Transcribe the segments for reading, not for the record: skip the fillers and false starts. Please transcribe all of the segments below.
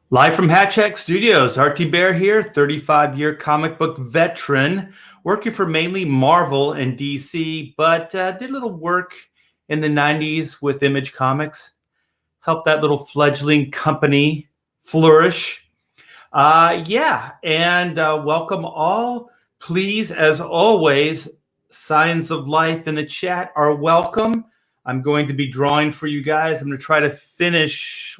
Live from Hatcheck Studios, Thibert here, 35-year comic book veteran, working for mainly Marvel and DC, but did a little work in the 90s with Image Comics, helped that little fledgling company flourish. Welcome all. Please, as always, signs of life in the chat are welcome. I'm going to be drawing for you guys. I'm going to try to finish,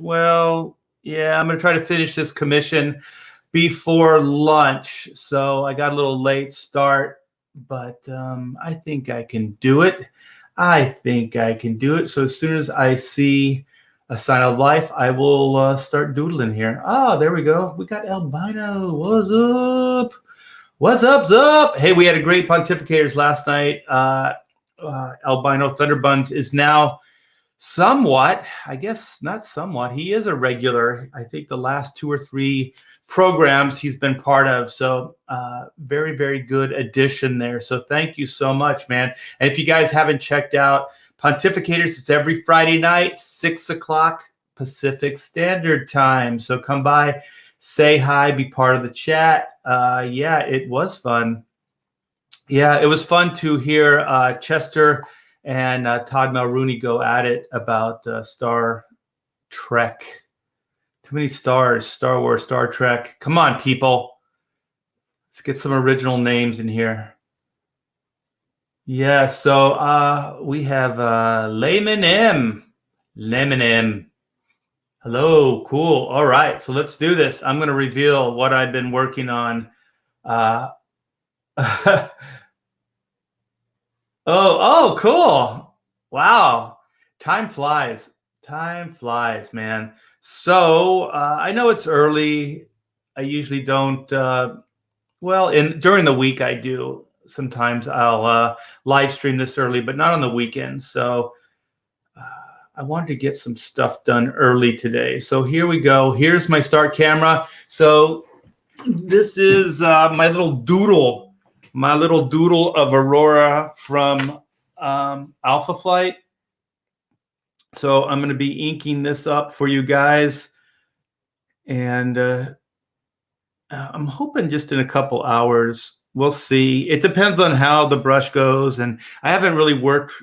I'm going to try to finish this commission before lunch. So I got a little late start, but I think I can do it. So as soon as I see a sign of life, I will start doodling here. Oh, there we go. We got Albino. What's up? What's up? Hey, we had a great Pontificators last night. Albino Thunderbuns is now somewhat, I guess not somewhat, he is a regular. I think the last 2 or 3 programs he's been part of. So very, very good addition there. So thank you so much, man. And if you guys haven't checked out Pontificators, it's every Friday night, 6 o'clock Pacific Standard Time. So come by, say hi, be part of the chat. It was fun. Yeah, it was fun to hear Chester and Todd Mulrooney go at it about Star Trek. Too many stars, Star Wars, Star Trek. Come on, people. Let's get some original names in here. Yeah, so we have Layman M. Hello, cool. All right, so let's do this. I'm going to reveal what I've been working on. Oh, cool. Wow. Time flies, man. So I know it's early. I usually don't, during the week I do. Sometimes I'll live stream this early, but not on the weekends. So I wanted to get some stuff done early today. So here we go. Here's my start camera. So this is my little doodle of Aurora from Alpha Flight. So I'm going to be inking this up for you guys. And I'm hoping just in a couple hours, we'll see. It depends on how the brush goes. And I haven't really worked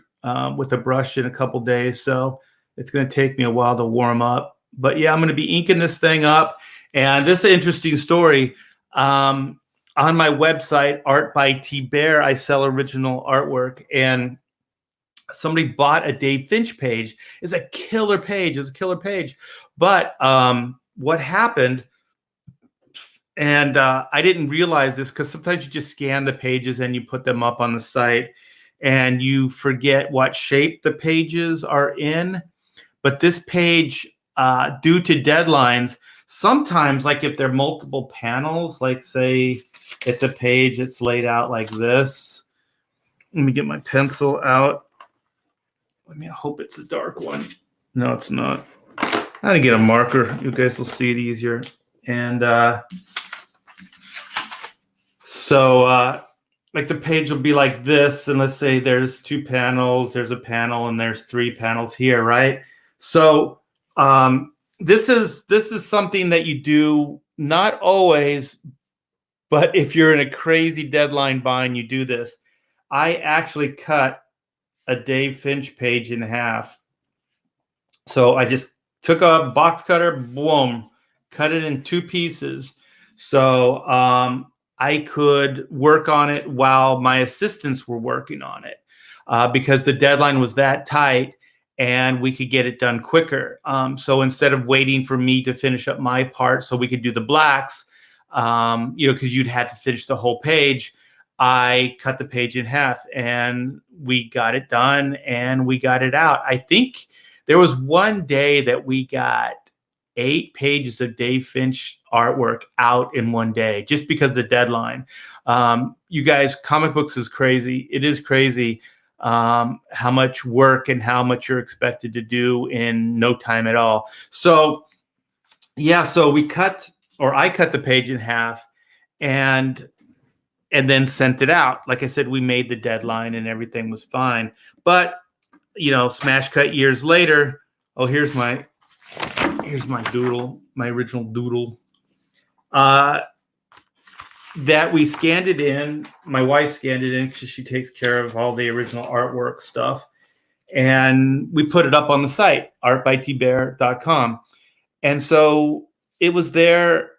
with the brush in a couple days, so it's going to take me a while to warm up. But yeah, I'm going to be inking this thing up. And this is an interesting story. On my website, Art by Thibert, I sell original artwork, and somebody bought a Dave Finch page. It's a killer page. But what happened, and I didn't realize this because sometimes you just scan the pages and you put them up on the site and you forget what shape the pages are in. But this page, due to deadlines, sometimes, like if there are multiple panels, like say it's a page that's laid out like this. Let me get my pencil out. I hope it's a dark one. No, it's not. I had to get a marker. You guys will see it easier. And like the page will be like this. And let's say there's 2 panels, there's a panel, and there's 3 panels here, right? So this is something that you do not always, but if you're in a crazy deadline bind, you do this. I actually cut a Dave Finch page in half. So I just took a box cutter, boom, cut it in 2 pieces. So I could work on it while my assistants were working on it because the deadline was that tight. And we could get it done quicker. So instead of waiting for me to finish up my part so we could do the blacks, because you'd had to finish the whole page, I cut the page in half and we got it done and we got it out. I think there was one day that we got 8 pages of Dave Finch artwork out in one day just because of the deadline. You guys, comic books is crazy. It is crazy. How much work and how much you're expected to do in no time at all. So yeah, so I cut the page in half and then sent it out. Like I said, we made the deadline and everything was fine. But smash cut years later. Oh, here's here's my doodle, my original doodle. That we scanned it in. My wife scanned it in because she takes care of all the original artwork stuff. And we put it up on the site, artbythibert.com. And so it was there,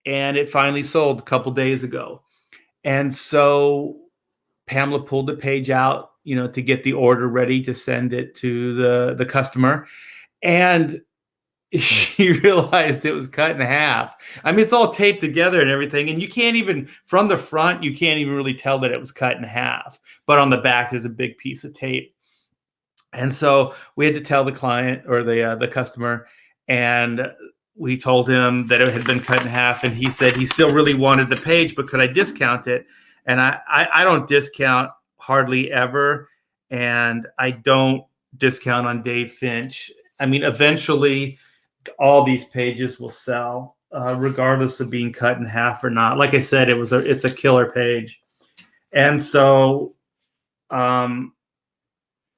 and it finally sold a couple days ago. And so Pamela pulled the page out, to get the order ready to send it to the customer. And she realized it was cut in half. I mean, it's all taped together and everything. And you can't even, from the front, you can't even really tell that it was cut in half. But on the back, there's a big piece of tape. And so we had to tell the client or the customer, and we told him that it had been cut in half. And he said he still really wanted the page, but could I discount it? And I don't discount hardly ever. And I don't discount on Dave Finch. I mean, eventually all these pages will sell, regardless of being cut in half or not. Like I said, it's a killer page. And so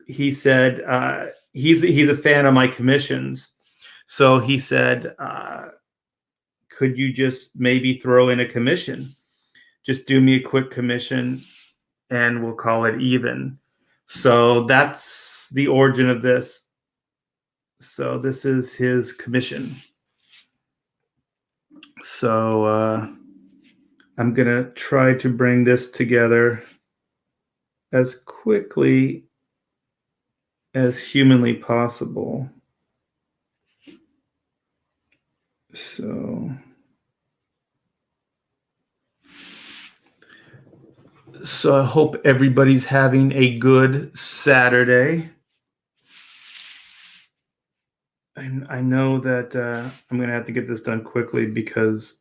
he said he's a fan of my commissions. So he said, could you just maybe throw in a commission? Just do me a quick commission and we'll call it even. So that's the origin of this. So this is his commission. So I'm going to try to bring this together as quickly as humanly possible. So I hope everybody's having a good Saturday. I know that I'm going to have to get this done quickly because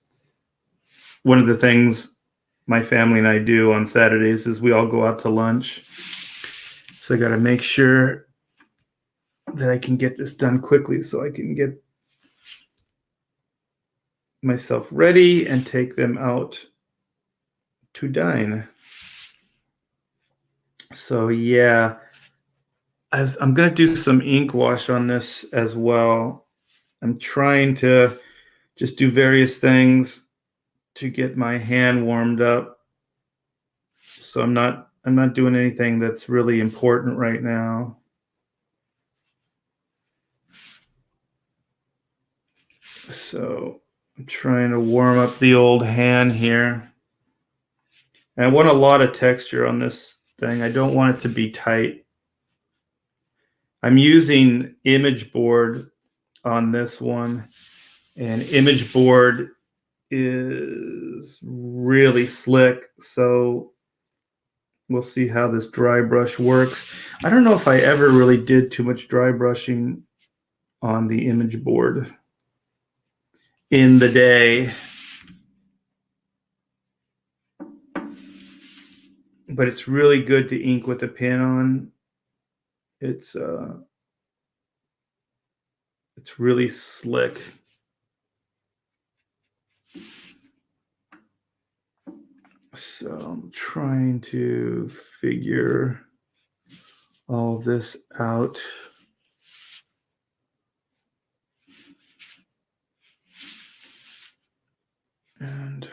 one of the things my family and I do on Saturdays is we all go out to lunch. So I got to make sure that I can get this done quickly so I can get myself ready and take them out to dine. So yeah, I'm going to do some ink wash on this as well. I'm trying to just do various things to get my hand warmed up. So I'm not doing anything that's really important right now. So I'm trying to warm up the old hand here. And I want a lot of texture on this thing. I don't want it to be tight. I'm using image board on this one, and image board is really slick. So we'll see how this dry brush works. I don't know if I ever really did too much dry brushing on the image board in the day. But it's really good to ink with a pen on. It's really slick. So I'm trying to figure all of this out. And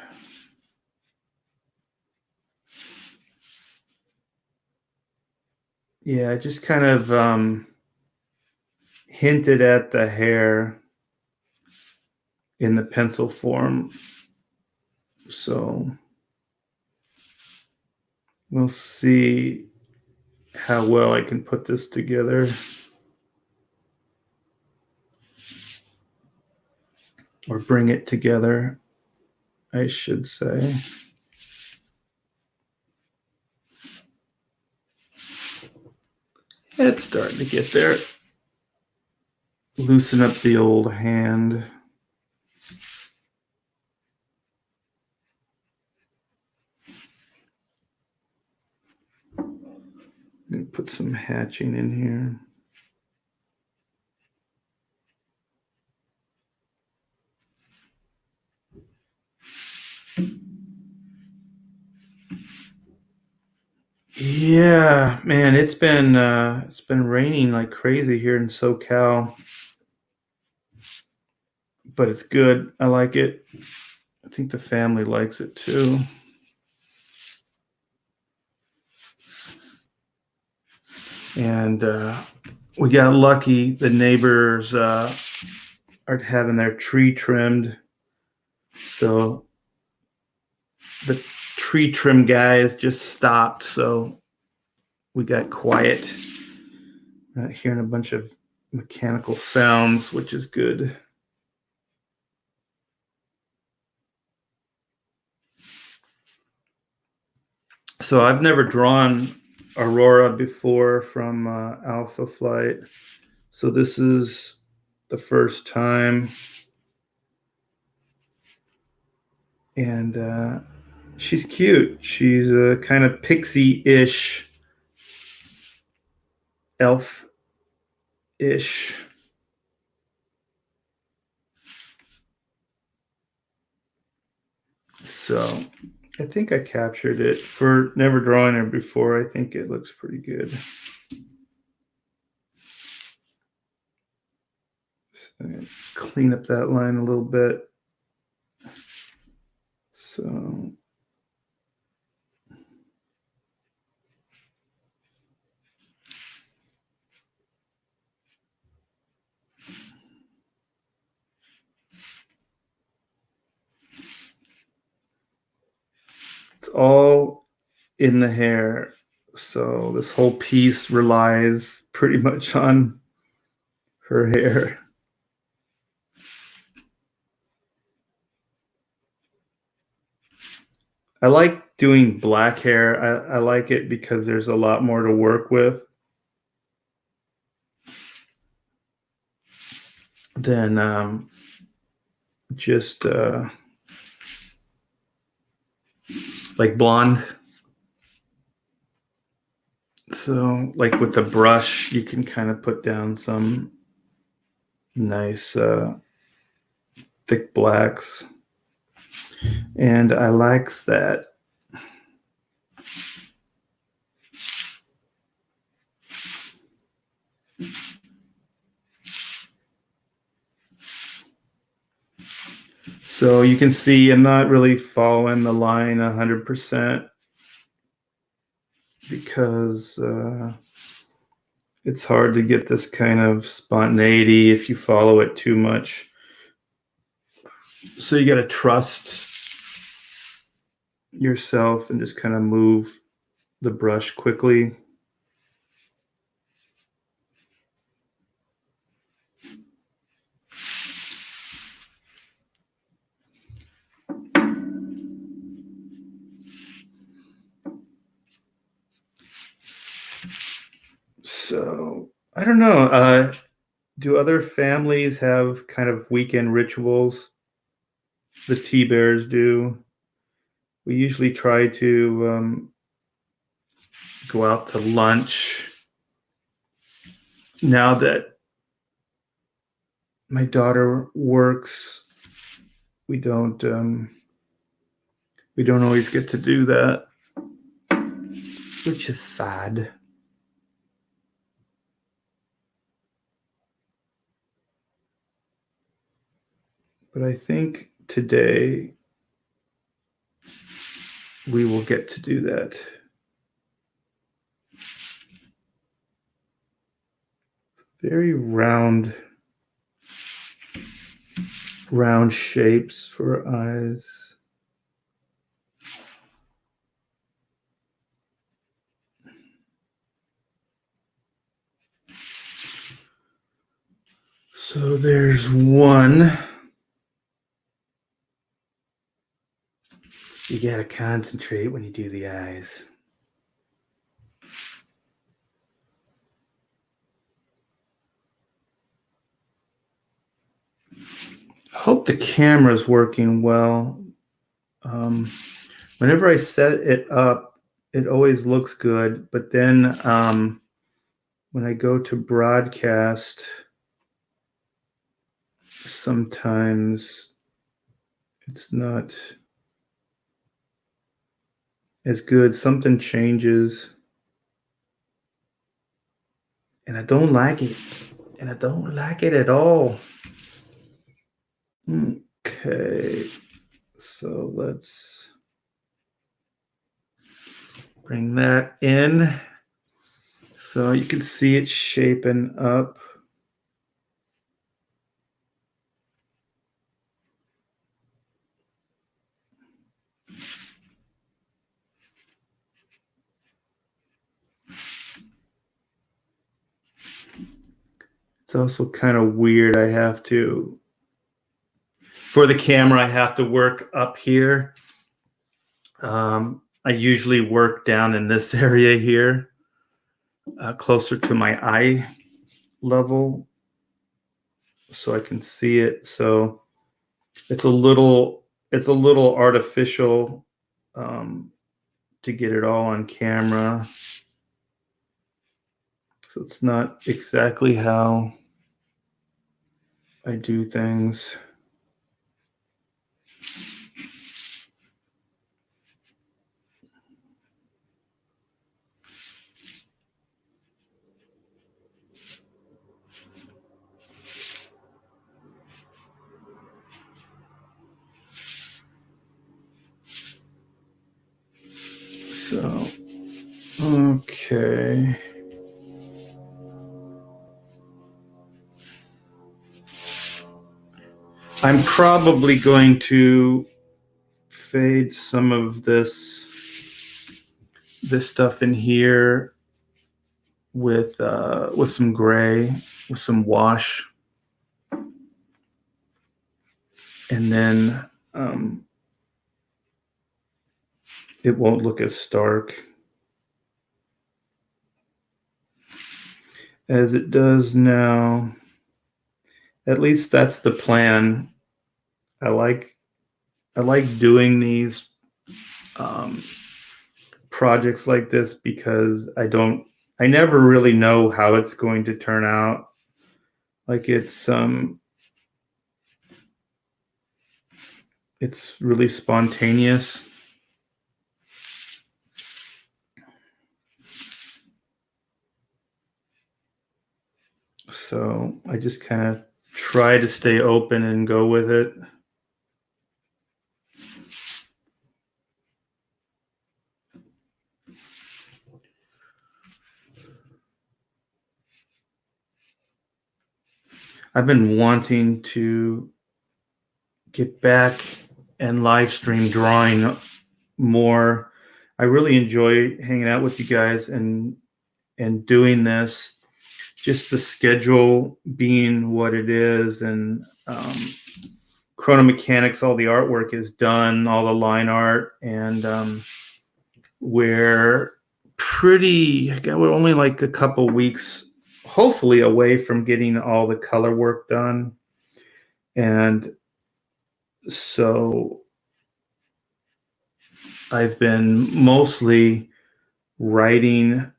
yeah, I just kind of hinted at the hair in the pencil form. So we'll see how well I can put this together. Or bring it together, I should say. It's starting to get there. Loosen up the old hand. I'm going to put some hatching in here. Yeah, man, it's been raining like crazy here in SoCal. but it's good. I like it. I think the family likes it too. And we got lucky. The neighbors are having their tree trimmed. So the tree trim guys just stopped. So we got quiet. Not hearing a bunch of mechanical sounds, which is good. So I've never drawn Aurora before from Alpha Flight. So this is the first time. And she's cute. She's a kind of pixie-ish, elf-ish. So I think I captured it. For never drawing her before, I think it looks pretty good. So clean up that line a little bit. So it's all in the hair. So this whole piece relies pretty much on her hair. I like doing black hair. I like it because there's a lot more to work with than just like blonde. So like with the brush, you can kind of put down some nice thick blacks. And I likes that. So you can see I'm not really following the line 100% because it's hard to get this kind of spontaneity if you follow it too much. So you got to trust yourself and just kind of move the brush quickly. So I don't know. Do other families have kind of weekend rituals? The T-Bears do. We usually try to go out to lunch. Now that my daughter works, we don't always get to do that, which is sad. But I think today we will get to do that. Very round shapes for eyes. So there's one. You gotta concentrate when you do the eyes. I hope the camera's working well. Whenever I set it up, it always looks good. But then when I go to broadcast, sometimes it's not as good. Something changes. And I don't like it. And I don't like it at all. Okay, so let's bring that in. So you can see it shaping up. It's also kind of weird. For the camera, I have to work up here. I usually work down in this area here, closer to my eye level, so I can see it. So it's a little artificial to get it all on camera. So it's not exactly how I do things. So, okay. I'm probably going to fade some of this stuff in here with some gray, with some wash, and then it won't look as stark as it does now. At least that's the plan. I like doing these projects like this because I never really know how it's going to turn out. Like it's really spontaneous. So I just kind of try to stay open and go with it. I've been wanting to get back and live stream drawing more. I really enjoy hanging out with you guys and doing this. Just the schedule being what it is, and Chrono Mechanics, all the artwork is done, all the line art, and we're only like a couple weeks, hopefully, away from getting all the color work done. And so I've been mostly writing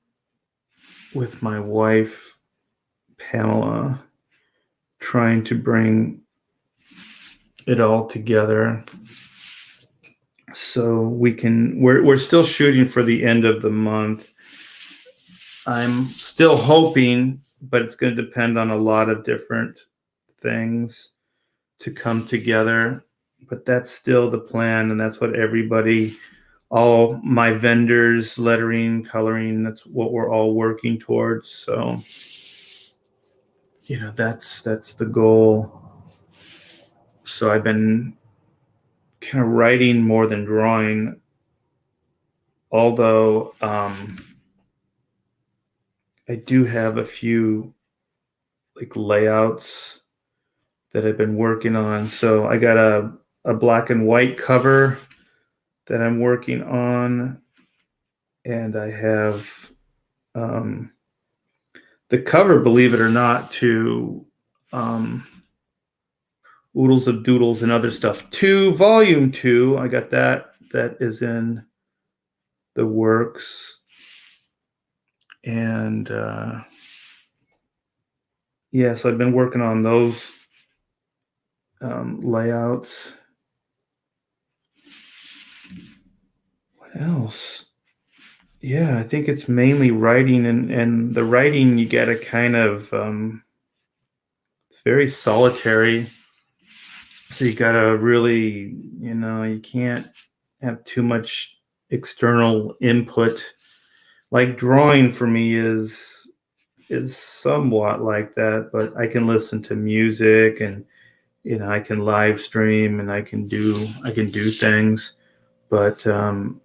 with my wife, Pamela, trying to bring it all together. So we're still shooting for the end of the month. I'm still hoping, but it's going to depend on a lot of different things to come together. But that's still the plan, and that's what all my vendors, lettering, coloring, that's what we're all working towards. So, that's the goal. So I've been kind of writing more than drawing, although I do have a few like layouts that I've been working on. So I got a black and white cover that I'm working on, and I have the cover, believe it or not, to Oodles of Doodles and Other Stuff 2, Volume 2. I got that is in the works. And so I've been working on those layouts. What else? Yeah, I think it's mainly writing, and the writing, you gotta kind of it's very solitary. So you gotta really, you can't have too much external input. Like drawing for me is somewhat like that, but I can listen to music, and I can live stream, and I can do things. But when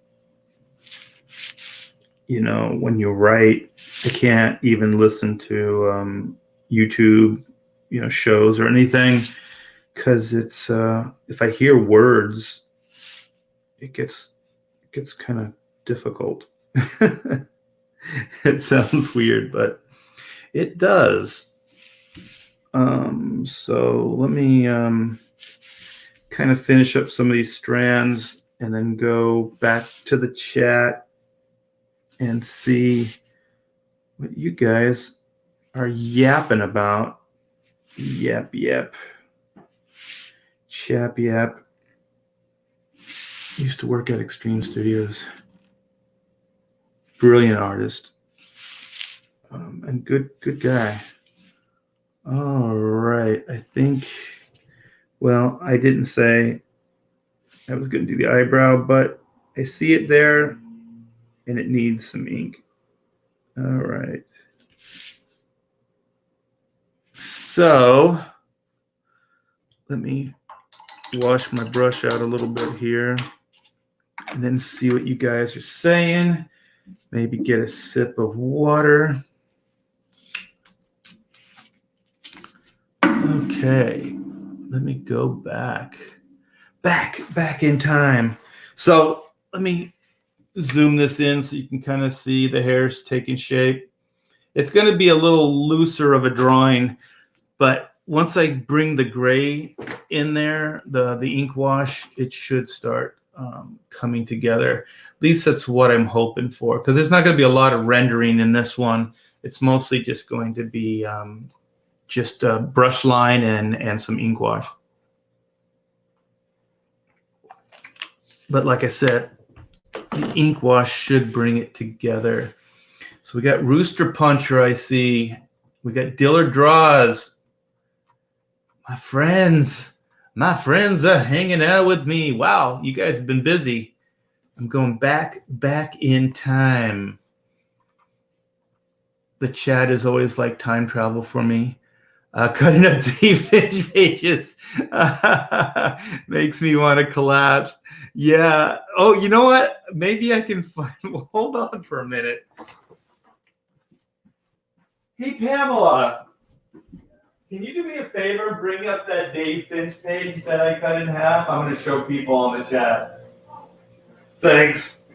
you write, I can't even listen to YouTube, shows or anything, because it's if I hear words, it gets kind of difficult. It sounds weird, but it does. So let me kind of finish up some of these strands and then go back to the chat and see what you guys are yapping about. Yap. Chap yap. Used to work at Extreme Studios. Brilliant artist. And good guy. All right. I think, well, I didn't say I was going to do the eyebrow, but I see it there and it needs some ink. All right. So let me wash my brush out a little bit here and then see what you guys are saying. Maybe get a sip of water. Okay, let me go back in time. So let me zoom this in so you can kind of see the hairs taking shape. It's going to be a little looser of a drawing, but once I bring the gray in there, the ink wash, it should start coming together. At least that's what I'm hoping for, because there's not going to be a lot of rendering in this one. It's mostly just going to be just a brush line and some ink wash. But like I said, the ink wash should bring it together. So we got Rooster Puncher, I see. We got Diller Draws. My friends are hanging out with me. Wow, you guys have been busy. I'm going back in time. The chat is always like time travel for me. Cutting up Thibert pages makes me want to collapse. Yeah. Oh, you know what? Maybe I can find. Well, hold on for a minute. Hey, Pamela, can you do me a favor and bring up that Dave Finch page that I cut in half? I'm going to show people on the chat. Thanks.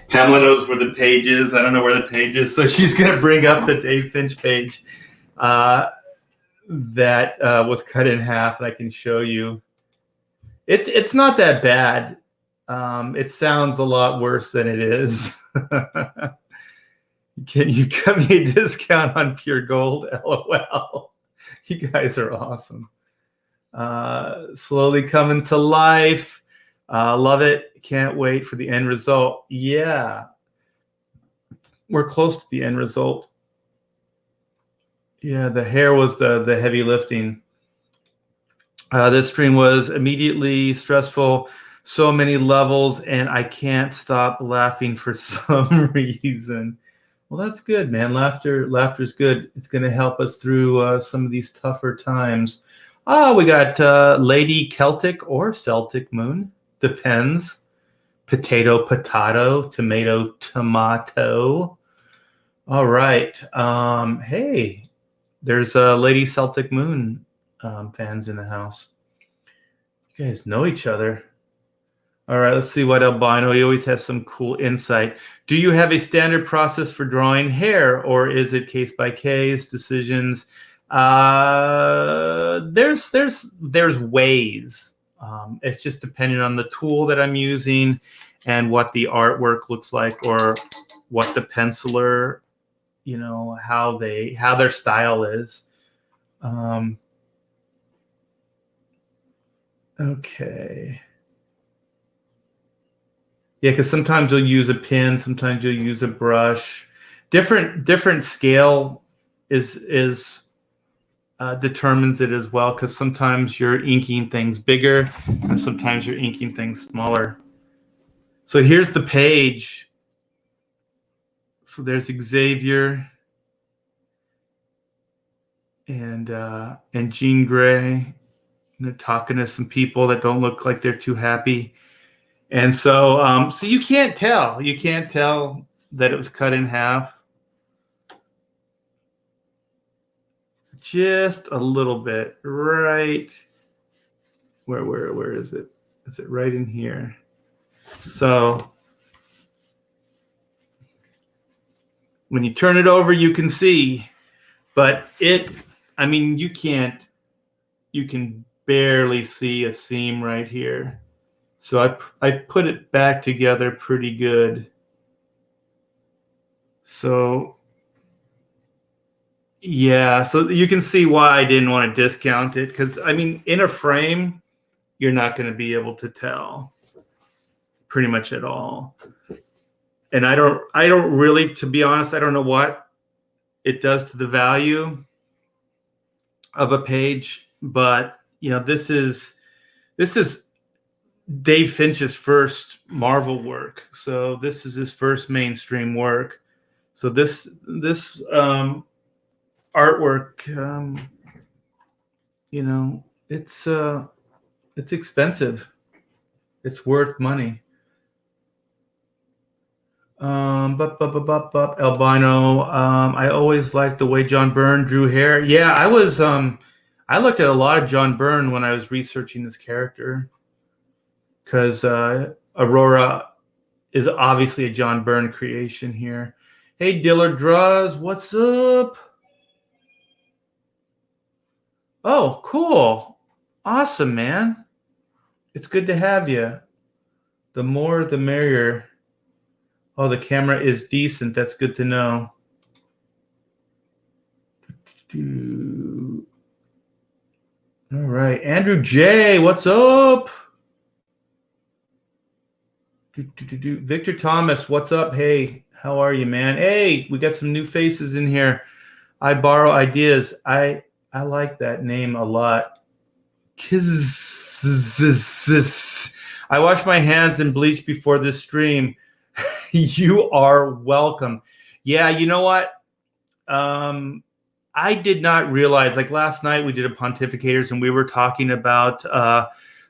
Pamela knows where the page is. I don't know where the page is, so she's going to bring up the Dave Finch page that was cut in half, and I can show you. It's not that bad. It sounds a lot worse than it is. Can you cut me a discount on Pure Gold? LOL. You guys are awesome. Slowly coming to life. Love it. Can't wait for the end result. Yeah. We're close to the end result. Yeah, the hair was the heavy lifting. This stream was immediately stressful. So many levels, and I can't stop laughing for some reason. Well, that's good, man. Laughter's good. It's going to help us through some of these tougher times. We got Lady Celtic or Celtic Moon. Depends. Potato, tomato, tomato. All right. Hey, there's Lady Celtic Moon fans in the house. You guys know each other. All right, let's see what Albino. He always has some cool insight. Do you have a standard process for drawing hair, or is it case by case decisions? There's ways. It's just depending on the tool that I'm using and what the artwork looks like, or what the penciler, how their style is. Okay. Yeah, because sometimes you'll use a pen, sometimes you'll use a brush. Different scale is determines it as well, because sometimes you're inking things bigger and sometimes you're inking things smaller. So here's the page. So there's Xavier and Jean Grey. And they're talking to some people that don't look like they're too happy. And so so you can't tell. You can't tell that it was cut in half. Just a little bit, right? Where is it? Is it right in here? So when you turn it over, you can see, but I mean, you can barely see a seam right here. So I put it back together pretty good. So yeah, so you can see why I didn't want to discount it, because I mean, in a frame, you're not going to be able to tell pretty much at all. And I don't really, to be honest, I don't know what it does to the value of a page, but you know, this is Dave Finch's first Marvel work. So this is his first mainstream work. So this artwork, you know, it's expensive. It's worth money. Albino. I always liked the way John Byrne drew hair. Yeah, I looked at a lot of John Byrne when I was researching this character, because Aurora is obviously a John Byrne creation here. Hey, Dillard Draws, what's up? Oh, cool. Awesome, man. It's good to have you. The more, the merrier. Oh, the camera is decent. That's good to know. All right. Andrew J., what's up? Victor Thomas, what's up? Hey, how are you, man? Hey, we got some new faces in here. I borrow ideas. I like that name a lot. I wash my hands and bleach before this stream. You are welcome. Yeah, you know what? I did not realize, like last night we did a Pontificators and we were talking about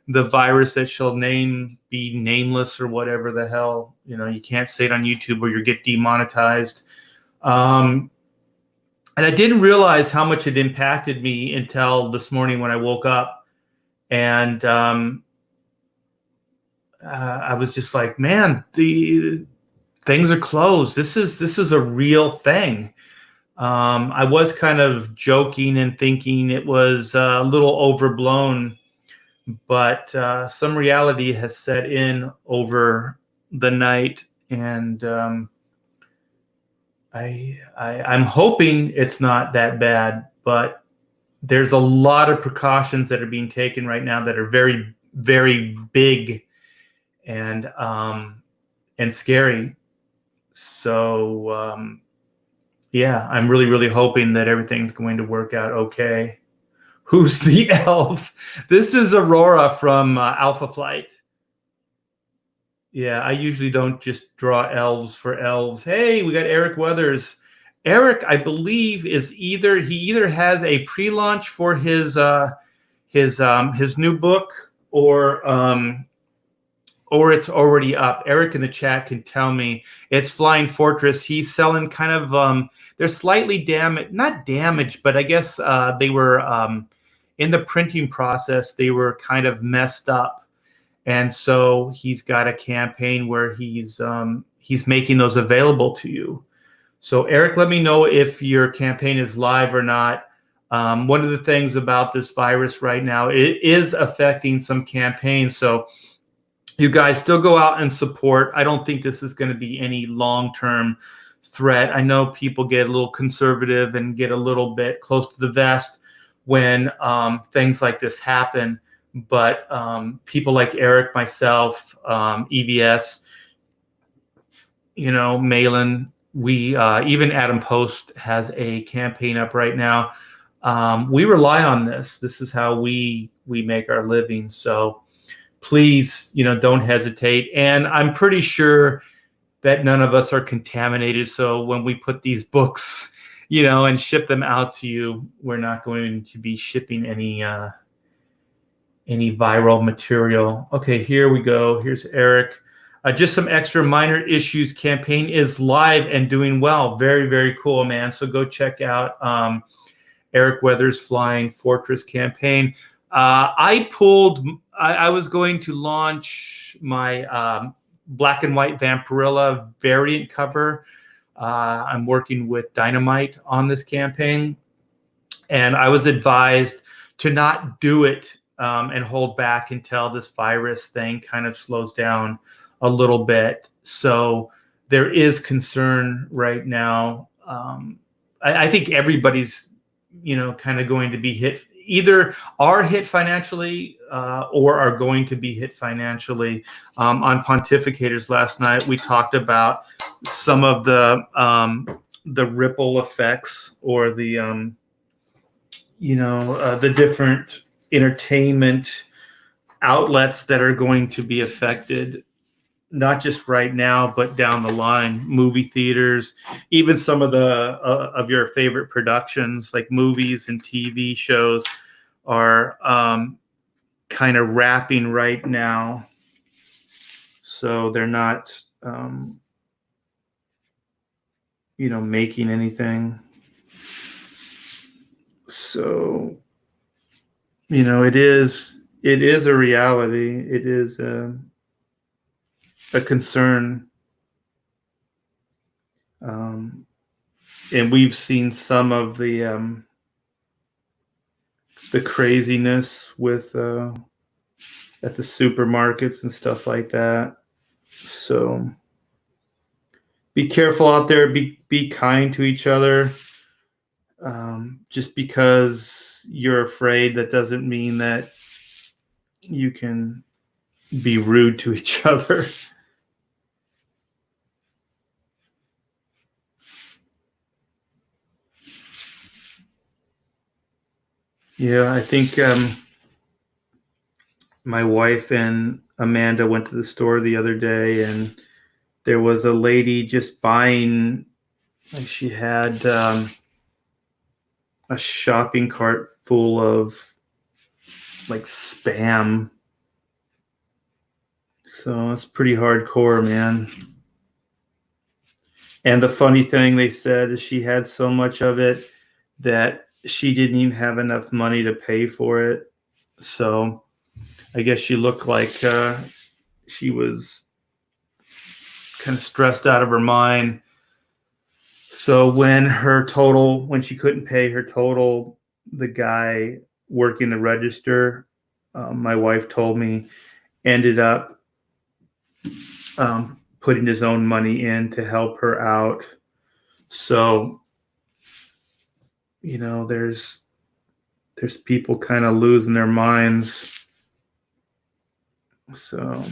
the virus that shall be nameless, or whatever the hell. You know, you can't say it on YouTube or you get demonetized. And I didn't realize how much it impacted me until this morning when I woke up, and I was just like, man, the things are closed. This is a real thing. I was kind of joking and thinking it was a little overblown, but some reality has set in over the night, and I'm hoping it's not that bad, but there's a lot of precautions that are being taken right now that are very, very big and scary. So yeah, I'm really, really hoping that everything's going to work out okay. Who's the elf? This is Aurora from Alpha Flight. Yeah, I usually don't just draw elves for elves. Hey, we got Eric Weathers. Eric, I believe, is either has a pre-launch for his new book, or it's already up. Eric in the chat can tell me. It's Flying Fortress. He's selling kind of they're slightly damaged, not damaged, but I guess they were in the printing process, they were kind of messed up. And so he's got a campaign where he's making those available to you. So Eric, let me know if your campaign is live or not. One of the things about this virus right now, it is affecting some campaigns. So you guys still go out and support. I don't think this is going to be any long-term threat. I know people get a little conservative and get a little bit close to the vest when things like this happen. But people like Eric, myself, EVS, you know, Malin, we even Adam Post has a campaign up right now. We rely on this. This is how we make our living. So please, don't hesitate. And I'm pretty sure that none of us are contaminated. So when we put these books, and ship them out to you, we're not going to be shipping any viral material. Okay, here we go. Here's Eric. Just some extra minor issues. Campaign is live and doing well. Very, very cool, man. So go check out Eric Weathers' Flying Fortress campaign. I was going to launch my black and white Vampirilla variant cover. I'm working with Dynamite on this campaign, and I was advised to not do it and hold back until this virus thing kind of slows down a little bit. So there is concern right now. I think everybody's, kind of going to be hit, either are hit financially or are going to be hit financially. On Pontificators last night, we talked about some of the ripple effects, or the different entertainment outlets that are going to be affected, not just right now, but down the line. Movie theaters, even some of the of your favorite productions like movies and TV shows are kind of wrapping right now. So they're not, making anything. So, it is a reality. It is a concern. And we've seen some of the craziness with at the supermarkets and stuff like that. So be careful out there. Be kind to each other. Just because you're afraid, that doesn't mean that you can be rude to each other. Yeah, I think my wife and Amanda went to the store the other day, and there was a lady just buying, like, she had a shopping cart full of like spam. So it's pretty hardcore, man. And the funny thing, they said, is she had so much of it that she didn't even have enough money to pay for it. So I guess she looked like she was kind of stressed out of her mind. So when she couldn't pay her total, the guy working the register, my wife told me, ended up putting his own money in to help her out. So, there's people kind of losing their minds. So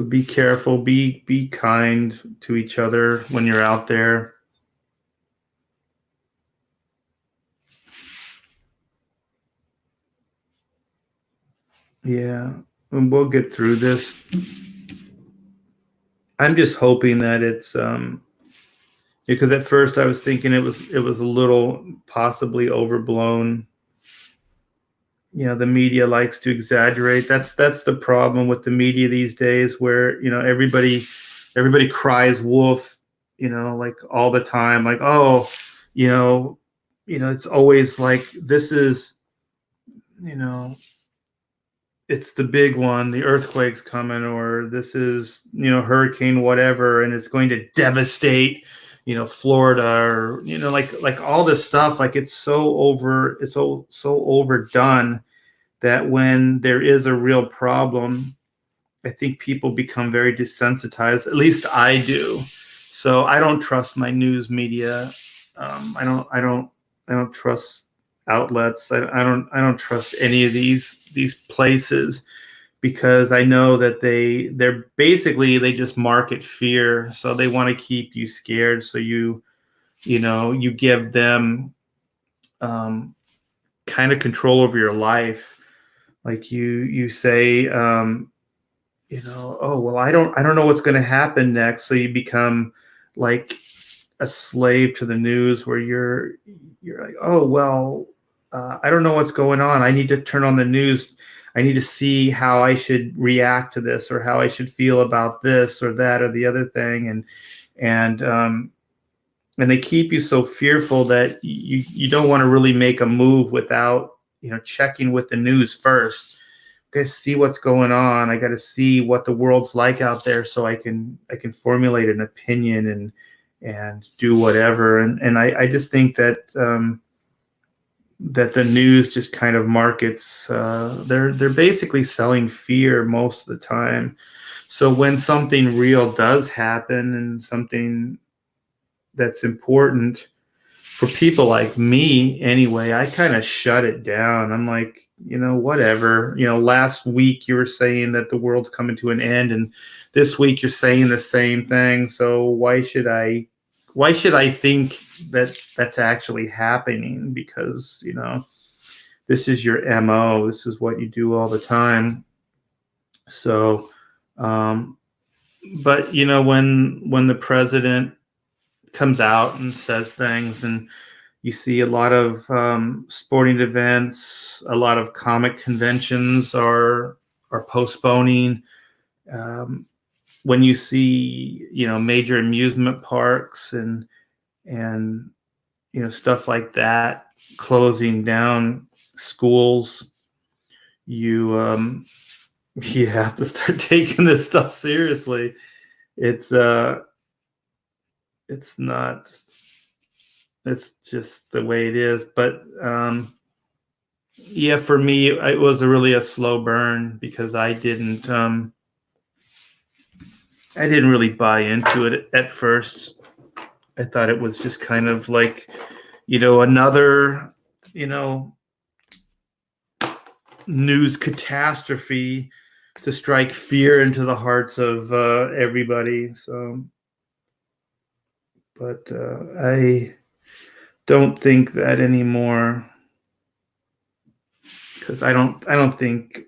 be careful, be kind to each other when you're out there. Yeah, and we'll get through this. I'm just hoping that it's because at first I was thinking it was a little possibly overblown. The media likes to exaggerate. That's the problem with the media these days, where everybody cries wolf, like all the time, like, oh, it's always like, this is, it's the big one, the earthquake's coming, or this is, hurricane whatever, and it's going to devastate, Florida, or, like all this stuff. Like, it's so overdone that when there is a real problem, I think people become very desensitized. At least I do. So I don't trust my news media. I don't trust outlets. I don't trust any of these places, because I know that they just market fear. So they want to keep you scared, so you you give them kind of control over your life. Like you say, oh well, I don't know what's going to happen next, so you become like a slave to the news, where you're like, oh well, I don't know what's going on. I need to turn on the news. I need to see how I should react to this, or how I should feel about this or that or the other thing, and they keep you so fearful that you don't want to really make a move without checking with the news first. I got to see what's going on. I got to see what the world's like out there, so I can formulate an opinion and do whatever. And I just think that the news just kind of markets. They're basically selling fear most of the time. So when something real does happen, and something that's important for people like me anyway, I kind of shut it down. I'm like, whatever. Last week you were saying that the world's coming to an end, and this week you're saying the same thing. So why should I think that that's actually happening? Because this is your MO. This is what you do all the time. So but when the president comes out and says things, and you see a lot of sporting events, a lot of comic conventions are postponing. When you see major amusement parks and stuff like that closing down, schools, you you have to start taking this stuff seriously. It's not. It's just the way it is. But yeah, for me, it was really a slow burn, because I didn't really buy into it at first. I thought it was just kind of like, another, news catastrophe to strike fear into the hearts of everybody. So, but I don't think that anymore, because I don't think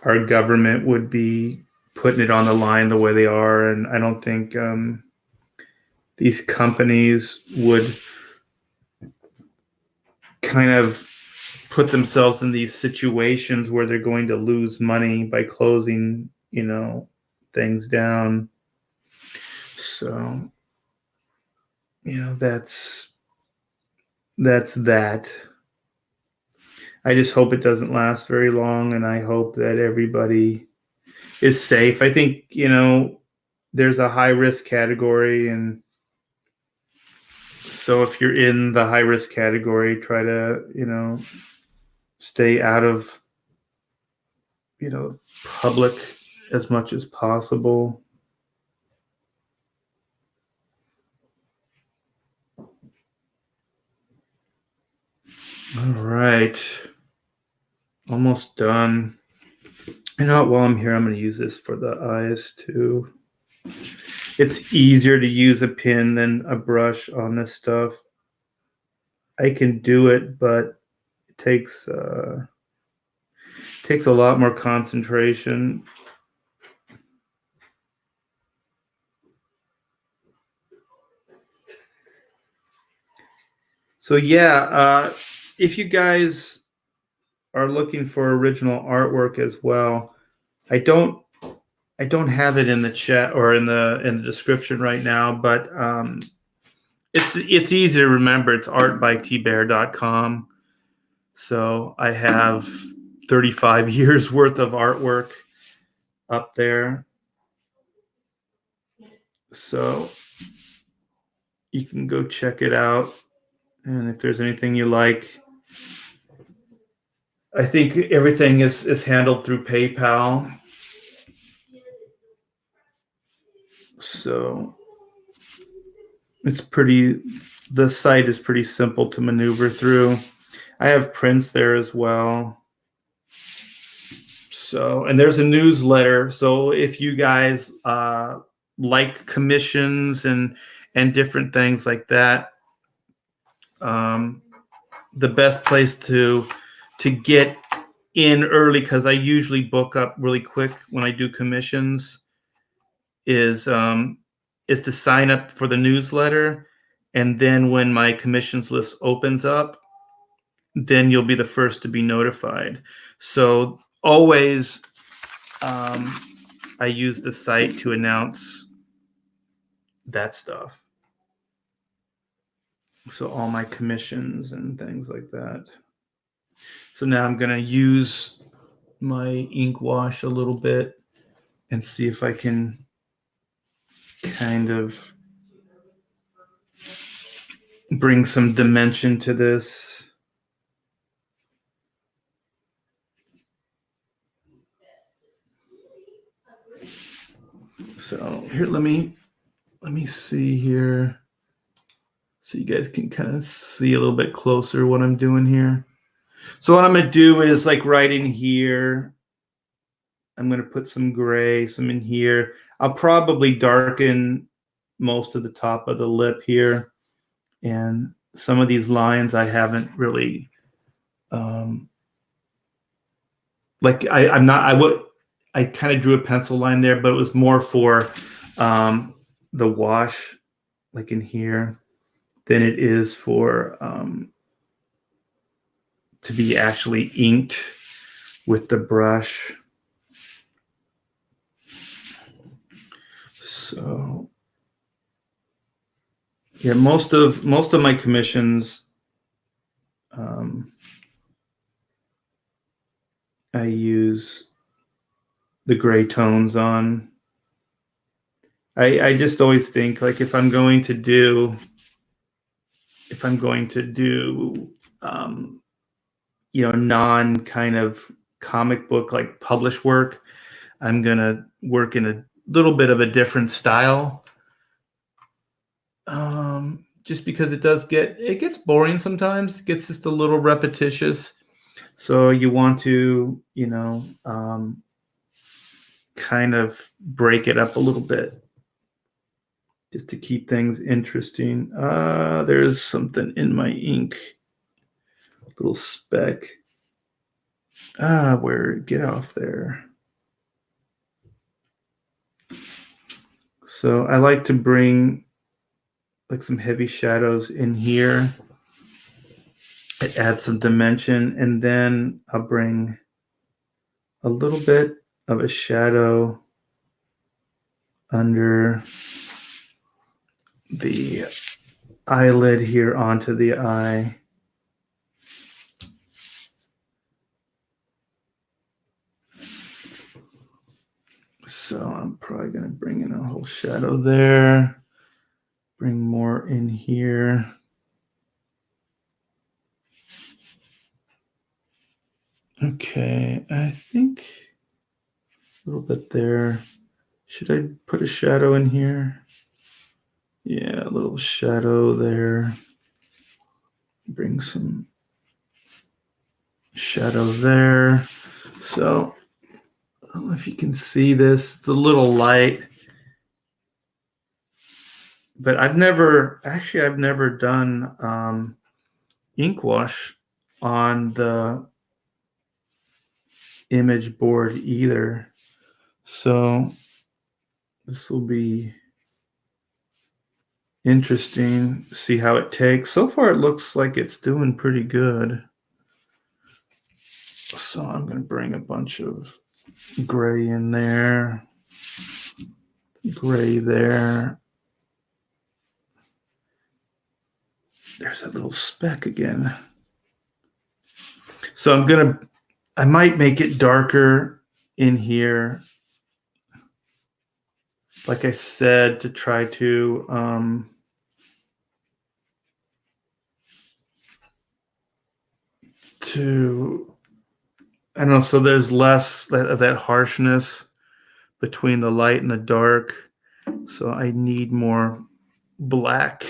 our government would be putting it on the line the way they are, and I don't think these companies would kind of put themselves in these situations where they're going to lose money by closing things down. So that's that. I just hope it doesn't last very long, and I hope that everybody is safe. I think there's a high risk category, and so if you're in the high risk category, try to stay out of public as much as possible. All right, almost done. While I'm here, I'm going to use this for the eyes too. It's easier to use a pen than a brush on this stuff. I can do it, but it takes a lot more concentration. So yeah, if you guys are looking for original artwork as well, I don't have it in the chat or in the description right now, but it's easy to remember. It's artbythibert.com. So I have 35 years worth of artwork up there. So you can go check it out. And if there's anything you like, I think everything is handled through PayPal. So the site is pretty simple to maneuver through. I have prints there as well. So, and there's a newsletter. So if you guys like commissions and different things like that. The best place to get in early, because I usually book up really quick when I do commissions, is to sign up for the newsletter, and then when my commissions list opens up, then you'll be the first to be notified. So always, I use the site to announce that stuff. So all my commissions and things like that. So now I'm going to use my ink wash a little bit and see if I can kind of bring some dimension to this. So here, let me see here, so you guys can kind of see a little bit closer what I'm doing here. So what I'm going to do is, like, right in here, I'm going to put some gray, some in here. I'll probably darken most of the top of the lip here, and some of these lines I haven't really, like, I kind of drew a pencil line there, but it was more for the wash, like in here, than it is for to be actually inked with the brush. So yeah, most of my commissions, I use the gray tones on. I just always think, like, if I'm going to do non kind of comic book, like, published work, I'm gonna work in a little bit of a different style, just because it gets boring sometimes. It gets just a little repetitious, so you want to kind of break it up a little bit, just to keep things interesting. There's something in my ink, little speck. Get off there. So I like to bring, like, some heavy shadows in here. It adds some dimension, and then I'll bring a little bit of a shadow under the eyelid here onto the eye. So I'm probably going to bring in a whole shadow there, bring more in here. Okay, I think a little bit there. Should I put a shadow in here? Yeah, a little shadow there. Bring some shadow there. So I don't know if you can see this. It's a little light, but I've never done ink wash on the image board either. So this will be interesting to see how it takes. So far it looks like it's doing pretty good. So I'm going to bring a bunch of gray in there, gray there. There's that little speck again. So I might make it darker in here, like I said, to try to I don't know, so there's less of that harshness between the light and the dark. So I need more black.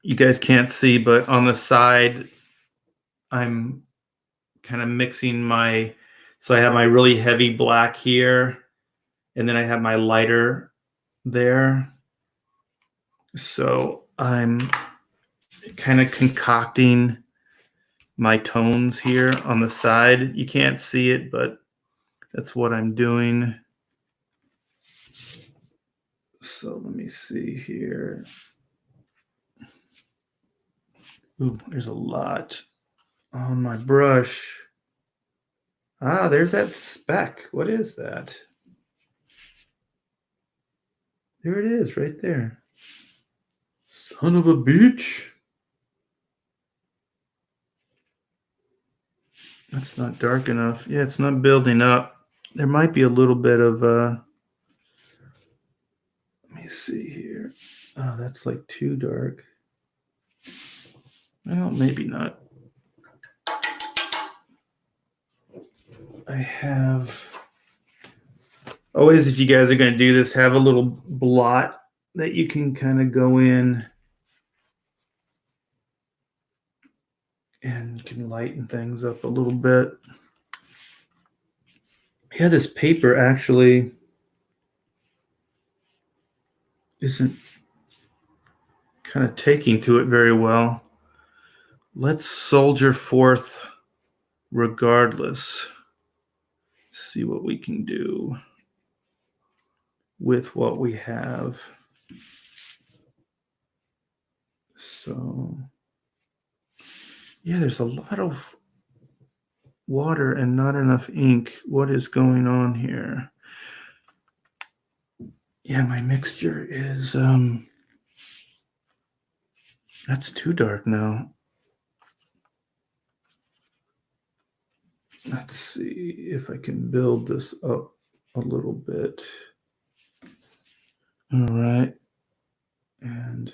You guys can't see, but on the side, I'm kind of mixing so I have my really heavy black here, And then I have my lighter there. So I'm kind of concocting my tones here on the side. You can't see it, but that's what I'm doing. So let me see here. Ooh, there's a lot on my brush. Ah, there's that speck. What is that? There it is, right there. Son of a bitch. That's not dark enough. Yeah, it's not building up. There might be a little bit of let me see here. Oh, that's like too dark. Well, maybe not. I have always, if you guys are going to do this, have a little blot that you can kind of go in and can lighten things up a little bit. Yeah, this paper actually isn't kind of taking to it very well. Let's soldier forth regardless. See what we can do with what we have. So, yeah, there's a lot of water and not enough ink. What is going on here? Yeah, my mixture is that's too dark now. Let's see if I can build this up a little bit. All right. And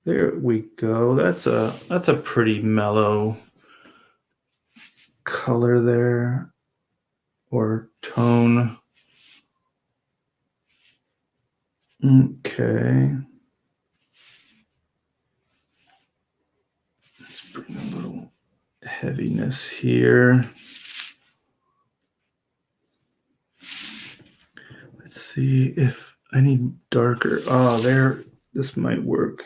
there we go. That's a pretty mellow color there, or tone. Okay. Let's bring a little heaviness here. Let's see if I need darker. Oh, there. This might work.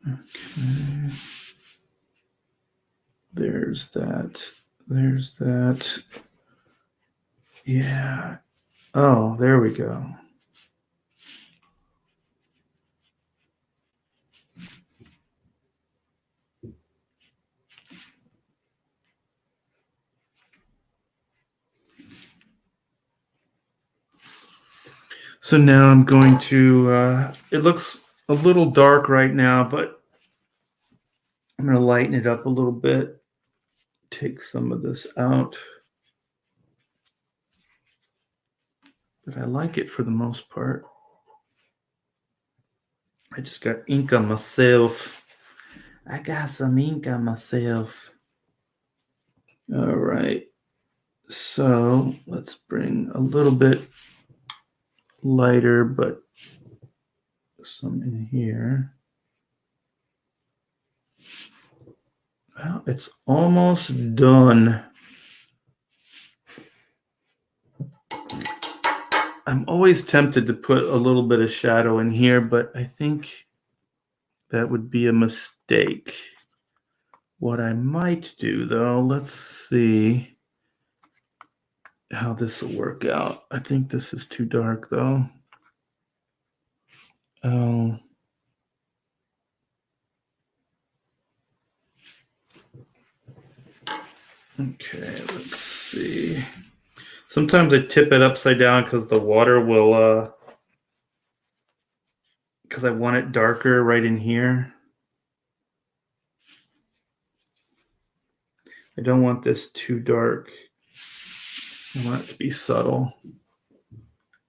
Okay. There's that. There's that. Yeah. Oh, there we go. So now I'm going to, it looks a little dark right now, but I'm going to lighten it up a little bit. Take some of this out. But I like it for the most part. I just got ink on myself. I got some ink on myself. All right. So let's bring a little bit lighter, but some in here. Well, it's almost done. I'm always tempted to put a little bit of shadow in here, but I think that would be a mistake. What I might do, though, let's see how this will work out. I think this is too dark, though. Oh. Okay, let's see. Sometimes I tip it upside down because the water will, because I want it darker right in here. I don't want this too dark. I want it to be subtle.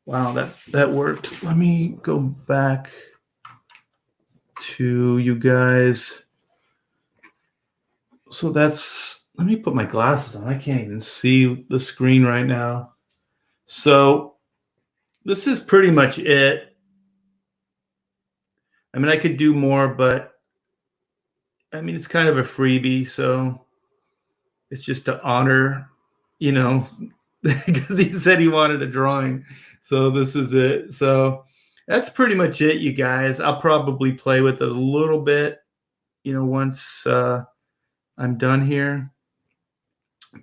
Wow, that worked. Let me go back to you guys. So that's, let me put my glasses on. I can't even see the screen right now. So this is pretty much it. I mean, I could do more, but I mean, it's kind of a freebie, so it's just to honor, you know, because he said he wanted a drawing. So this is it. So that's pretty much it, you guys. I'll probably play with it a little bit, once I'm done here.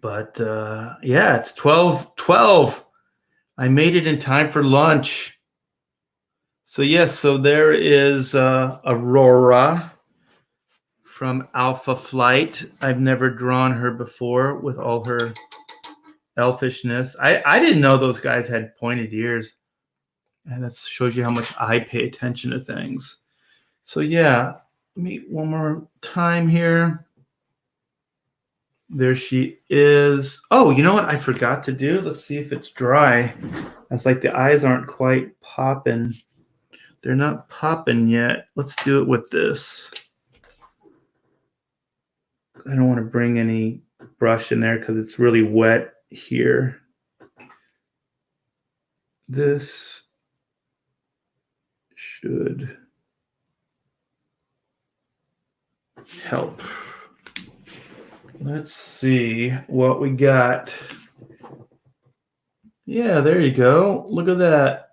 But yeah, it's 12:12. I made it in time for lunch. So yes, so there is Aurora from Alpha Flight. I've never drawn her before with all her elfishness. I didn't know those guys had pointed ears. And that shows you how much I pay attention to things. So yeah, meet one more time here. There she is. Oh, you know what I forgot to do? Let's see if it's dry. It's like the eyes aren't quite popping. They're not popping yet. Let's do it with this. I don't want to bring any brush in there because it's really wet here. This should help. Let's see what we got. Yeah, there you go. Look at that.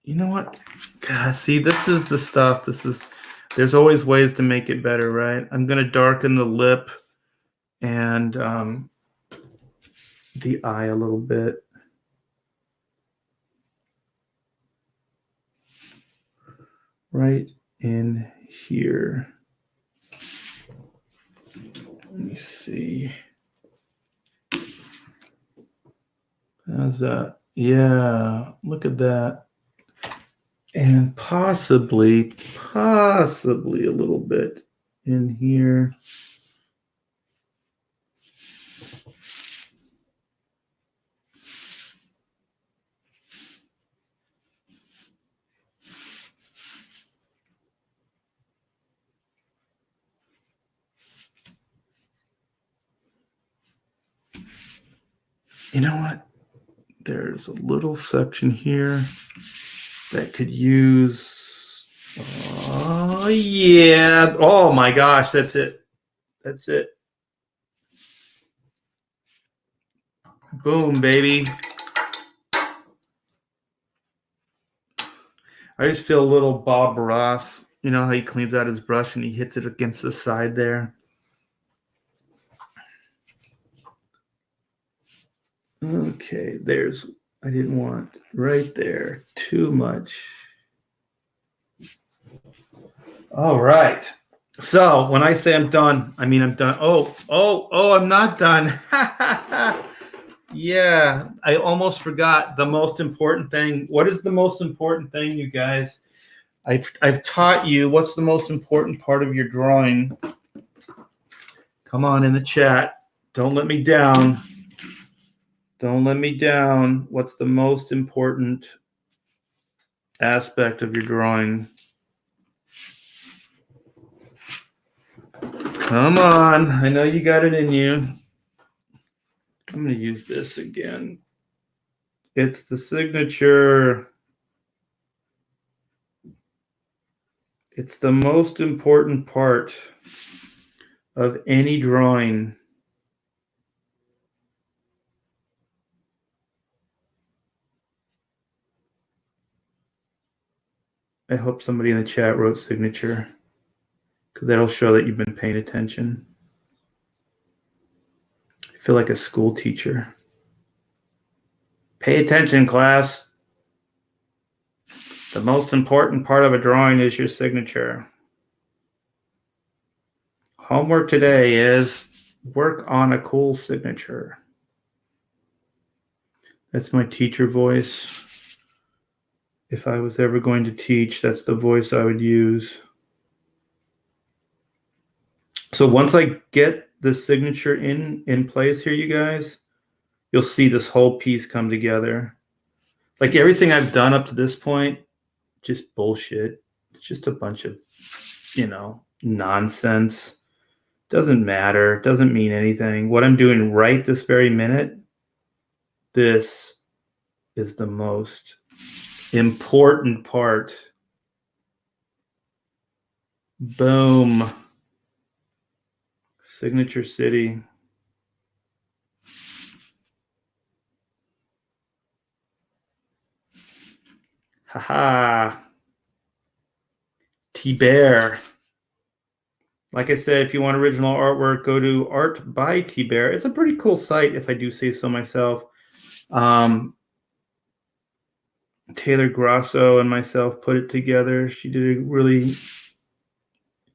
You know what? God, see, this is the stuff. There's always ways to make it better, right? I'm going to darken the lip and the eye a little bit. Right in here. Let me see. How's that? Yeah, look at that. And possibly a little bit in here. You know what? There's a little section here that could use. Oh, yeah. Oh, my gosh. That's it. That's it. Boom, baby. I just feel a little Bob Ross. You know how he cleans out his brush and he hits it against the side there? Okay, I didn't want right there too much. All right. So when I say I'm done, I mean I'm done. Oh, I'm not done. Yeah, I almost forgot the most important thing. What is the most important thing, you guys? I've taught you what's the most important part of your drawing. Come on in the chat. Don't let me down. Don't let me down. What's the most important aspect of your drawing? Come on. I know you got it in you. I'm going to use this again. It's the signature. It's the most important part of any drawing. I hope somebody in the chat wrote signature, because that'll show that you've been paying attention. I feel like a school teacher. Pay attention, class. The most important part of a drawing is your signature. Homework today is work on a cool signature. That's my teacher voice. If I was ever going to teach, that's the voice I would use. So once I get the signature in place here, you guys, you'll see this whole piece come together. Like everything I've done up to this point, just bullshit. It's just a bunch of, nonsense. Doesn't matter. Doesn't mean anything. What I'm doing right this very minute This is the most important part. Boom. Signature City. Haha. Thibert. Like I said, if you want original artwork, go to Art by Thibert. It's a pretty cool site, if I do say so myself. Taylor Grasso and myself put it together. She did a really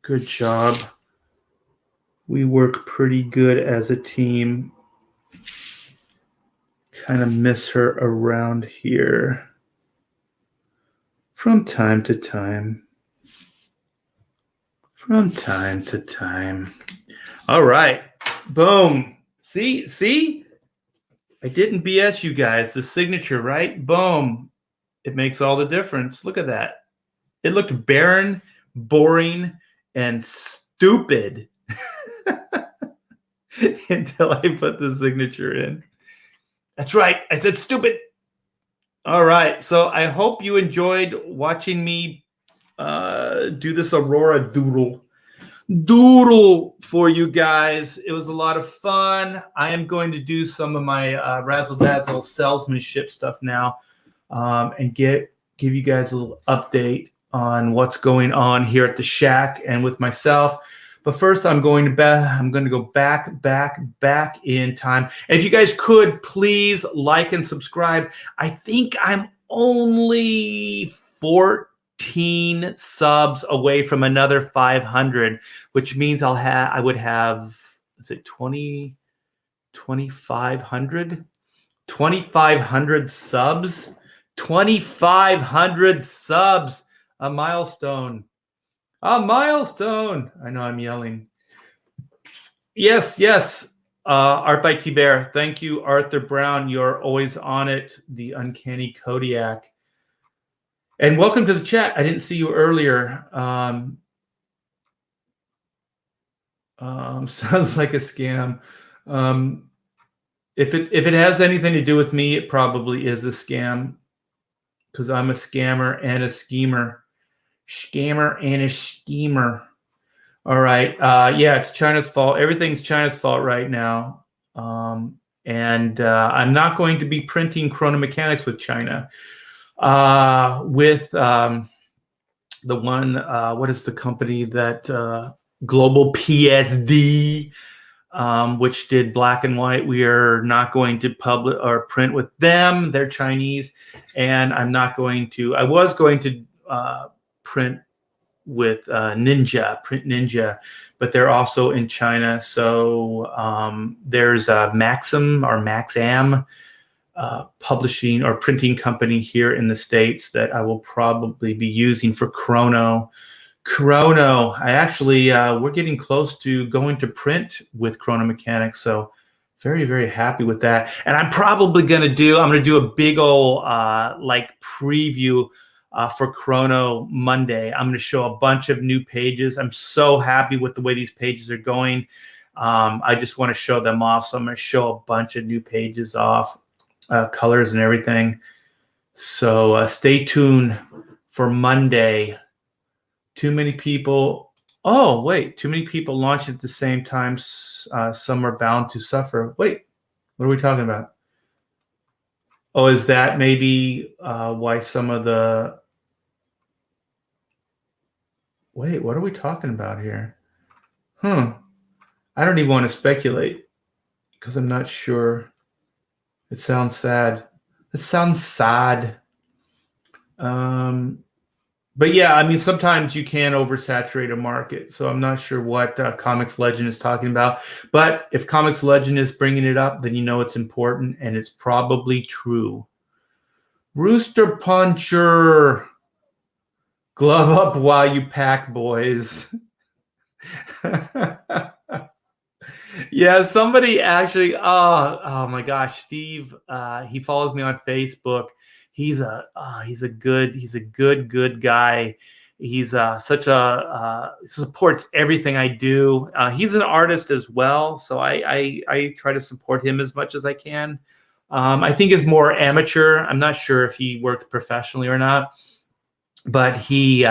good job. We work pretty good as a team. Kind of miss her around here from time to time. From time to time. All right. Boom. See? I didn't BS you guys. The signature, right? Boom. It makes all the difference. Look at that. It looked barren, boring, and stupid until I put the signature in. That's right. I said stupid. All right. So I hope you enjoyed watching me do this Aurora doodle for you guys. It was a lot of fun. I am going to do some of my razzle dazzle salesmanship stuff now, and give you guys a little update on what's going on here at the shack and with myself. But first, I'm going to go back in time. And if you guys could please like and subscribe. I think I'm only 14 subs away from another 500, which means I would have, is it 2,500 subs? 2,500 subs, a milestone. A milestone. I know I'm yelling. Yes. Art by Thibert. Thank you, Arthur Brown. You're always on it. The Uncanny Kodiak. And welcome to the chat. I didn't see you earlier. Sounds like a scam. If it has anything to do with me, it probably is a scam, because I'm a scammer and a schemer. All right. Yeah, it's China's fault. Everything's China's fault right now. And I'm not going to be printing Chrono Mechanics with China. With the one, what is the company that Global PSD, which did black and white. We are not going to publish or print with them. They're Chinese. And I'm not going to, I was going to print with Print Ninja, but they're also in China. So there's a Maxam publishing or printing company here in the States that I will probably be using for Chrono. I actually, we're getting close to going to print with Chrono Mechanics. So very, very happy with that. And I'm probably going to do a big old like preview for Chrono Monday. I'm going to show a bunch of new pages. I'm so happy with the way these pages are going. I just want to show them off. So I'm going to show a bunch of new pages off, colors and everything. So stay tuned for Monday. Too many people launch at the same time. Some are bound to suffer. Wait, what are we talking about? Oh, is that maybe why some of the... Wait, what are we talking about here? I don't even want to speculate because I'm not sure. It sounds sad. But yeah, I mean, sometimes you can oversaturate a market. So I'm not sure what Comics Legend is talking about. But if Comics Legend is bringing it up, then you know it's important, and it's probably true. Rooster Puncher. Glove up while you pack, boys. Yeah, somebody actually, oh my gosh, Steve, he follows me on Facebook. He's a good guy. He's he supports everything I do. He's an artist as well, so I try to support him as much as I can. I think is more amateur. I'm not sure if he worked professionally or not, but he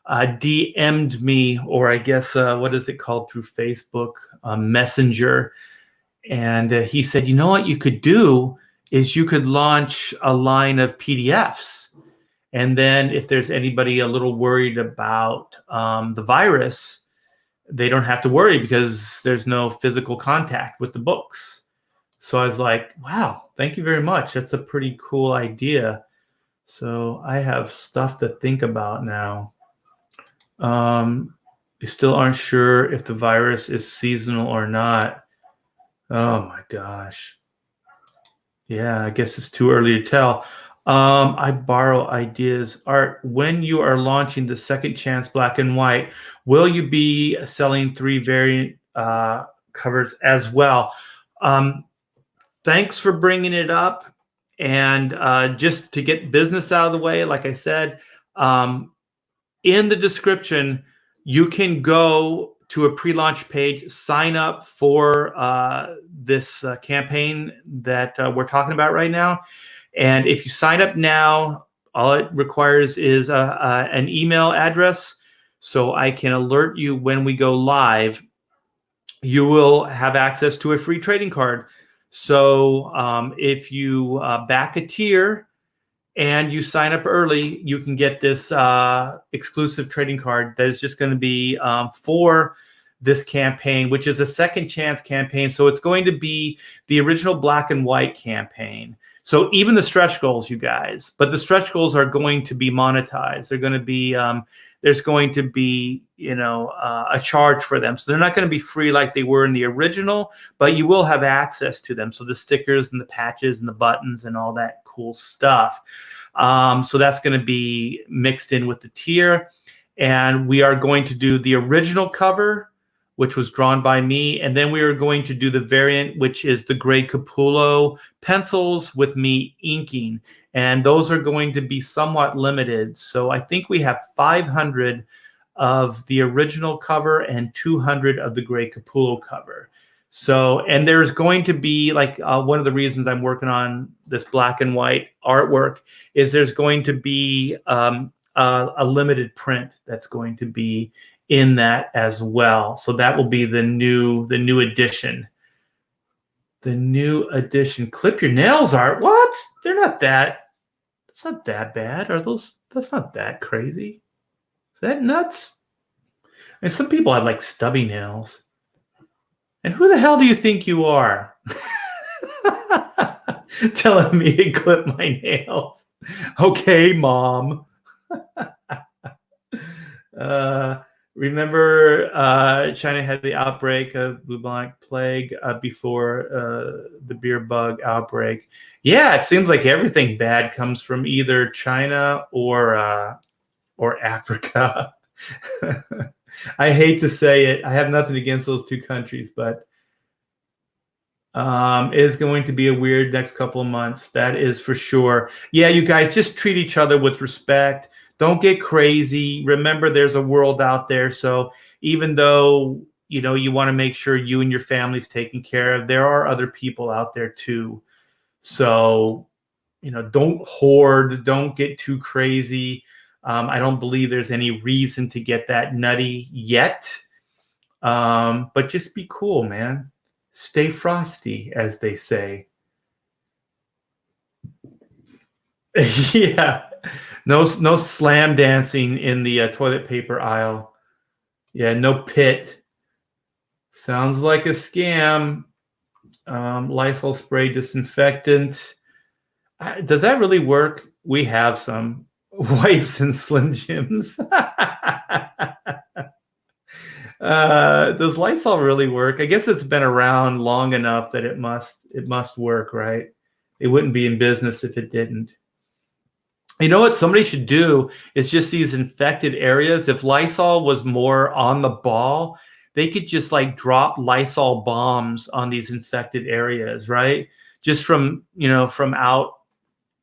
DM'd me, or I guess what is it called through Facebook Messenger, and he said, you know what you could do is you could launch a line of PDFs, and then if there's anybody a little worried about the virus, they don't have to worry because there's no physical contact with the books. So I was like, wow, thank you very much. That's a pretty cool idea. So I have stuff to think about now. We still aren't sure if the virus is seasonal or not. Oh my gosh. Yeah, I guess it's too early to tell. I borrow ideas. Art, when you are launching the Second Chance Black and White, will you be selling 3 variant covers as well? Thanks for bringing it up. And just to get business out of the way, like I said, in the description, you can go to a pre-launch page, sign up for this campaign that we're talking about right now. And if you sign up now, all it requires is an email address, so I can alert you when we go live. You will have access to a free trading card. So if you back a tier and you sign up early, you can get this exclusive trading card that is just going to be for this campaign, which is a Second Chance campaign. So it's going to be the original Black and White campaign. So even the stretch goals, you guys, but the stretch goals are going to be monetized. They're going to be, there's going to be, a charge for them. So they're not going to be free like they were in the original, but you will have access to them. So the stickers and the patches and the buttons and all that cool stuff. So that's going to be mixed in with the tier. And we are going to do the original cover, which was drawn by me. And then we are going to do the variant, which is the gray Capullo pencils with me inking. And those are going to be somewhat limited. So I think we have 500 of the original cover and 200 of the gray Capullo cover. So, and there's going to be like one of the reasons I'm working on this black and white artwork is there's going to be a limited print that's going to be in that as well. So that will be the new edition. The new edition. Clip your nails, Art. What? They're not that. It's not that bad. Are those? That's not that crazy. Is that nuts? And some people have like stubby nails. And who the hell do you think you are? Telling me to clip my nails. Okay, Mom. Remember China had the outbreak of bubonic plague before the beer bug outbreak. Yeah, it seems like everything bad comes from either China or Africa. I hate to say it. I have nothing against those two countries, but it is going to be a weird next couple of months. That is for sure. Yeah, you guys just treat each other with respect. Don't get crazy. Remember, there's a world out there. So even though, you want to make sure you and your family's taken care of, there are other people out there too. So, don't hoard. Don't get too crazy. I don't believe there's any reason to get that nutty yet. But just be cool, man. Stay frosty, as they say. Yeah. No slam dancing in the toilet paper aisle. Yeah, no pit. Sounds like a scam. Lysol spray disinfectant. Does that really work? We have some wipes and Slim Jims. Does Lysol really work? I guess it's been around long enough that it must work, right? It wouldn't be in business if it didn't. You know what somebody should do is just these infected areas. If Lysol was more on the ball, they could just like drop Lysol bombs on these infected areas, right? Just from out,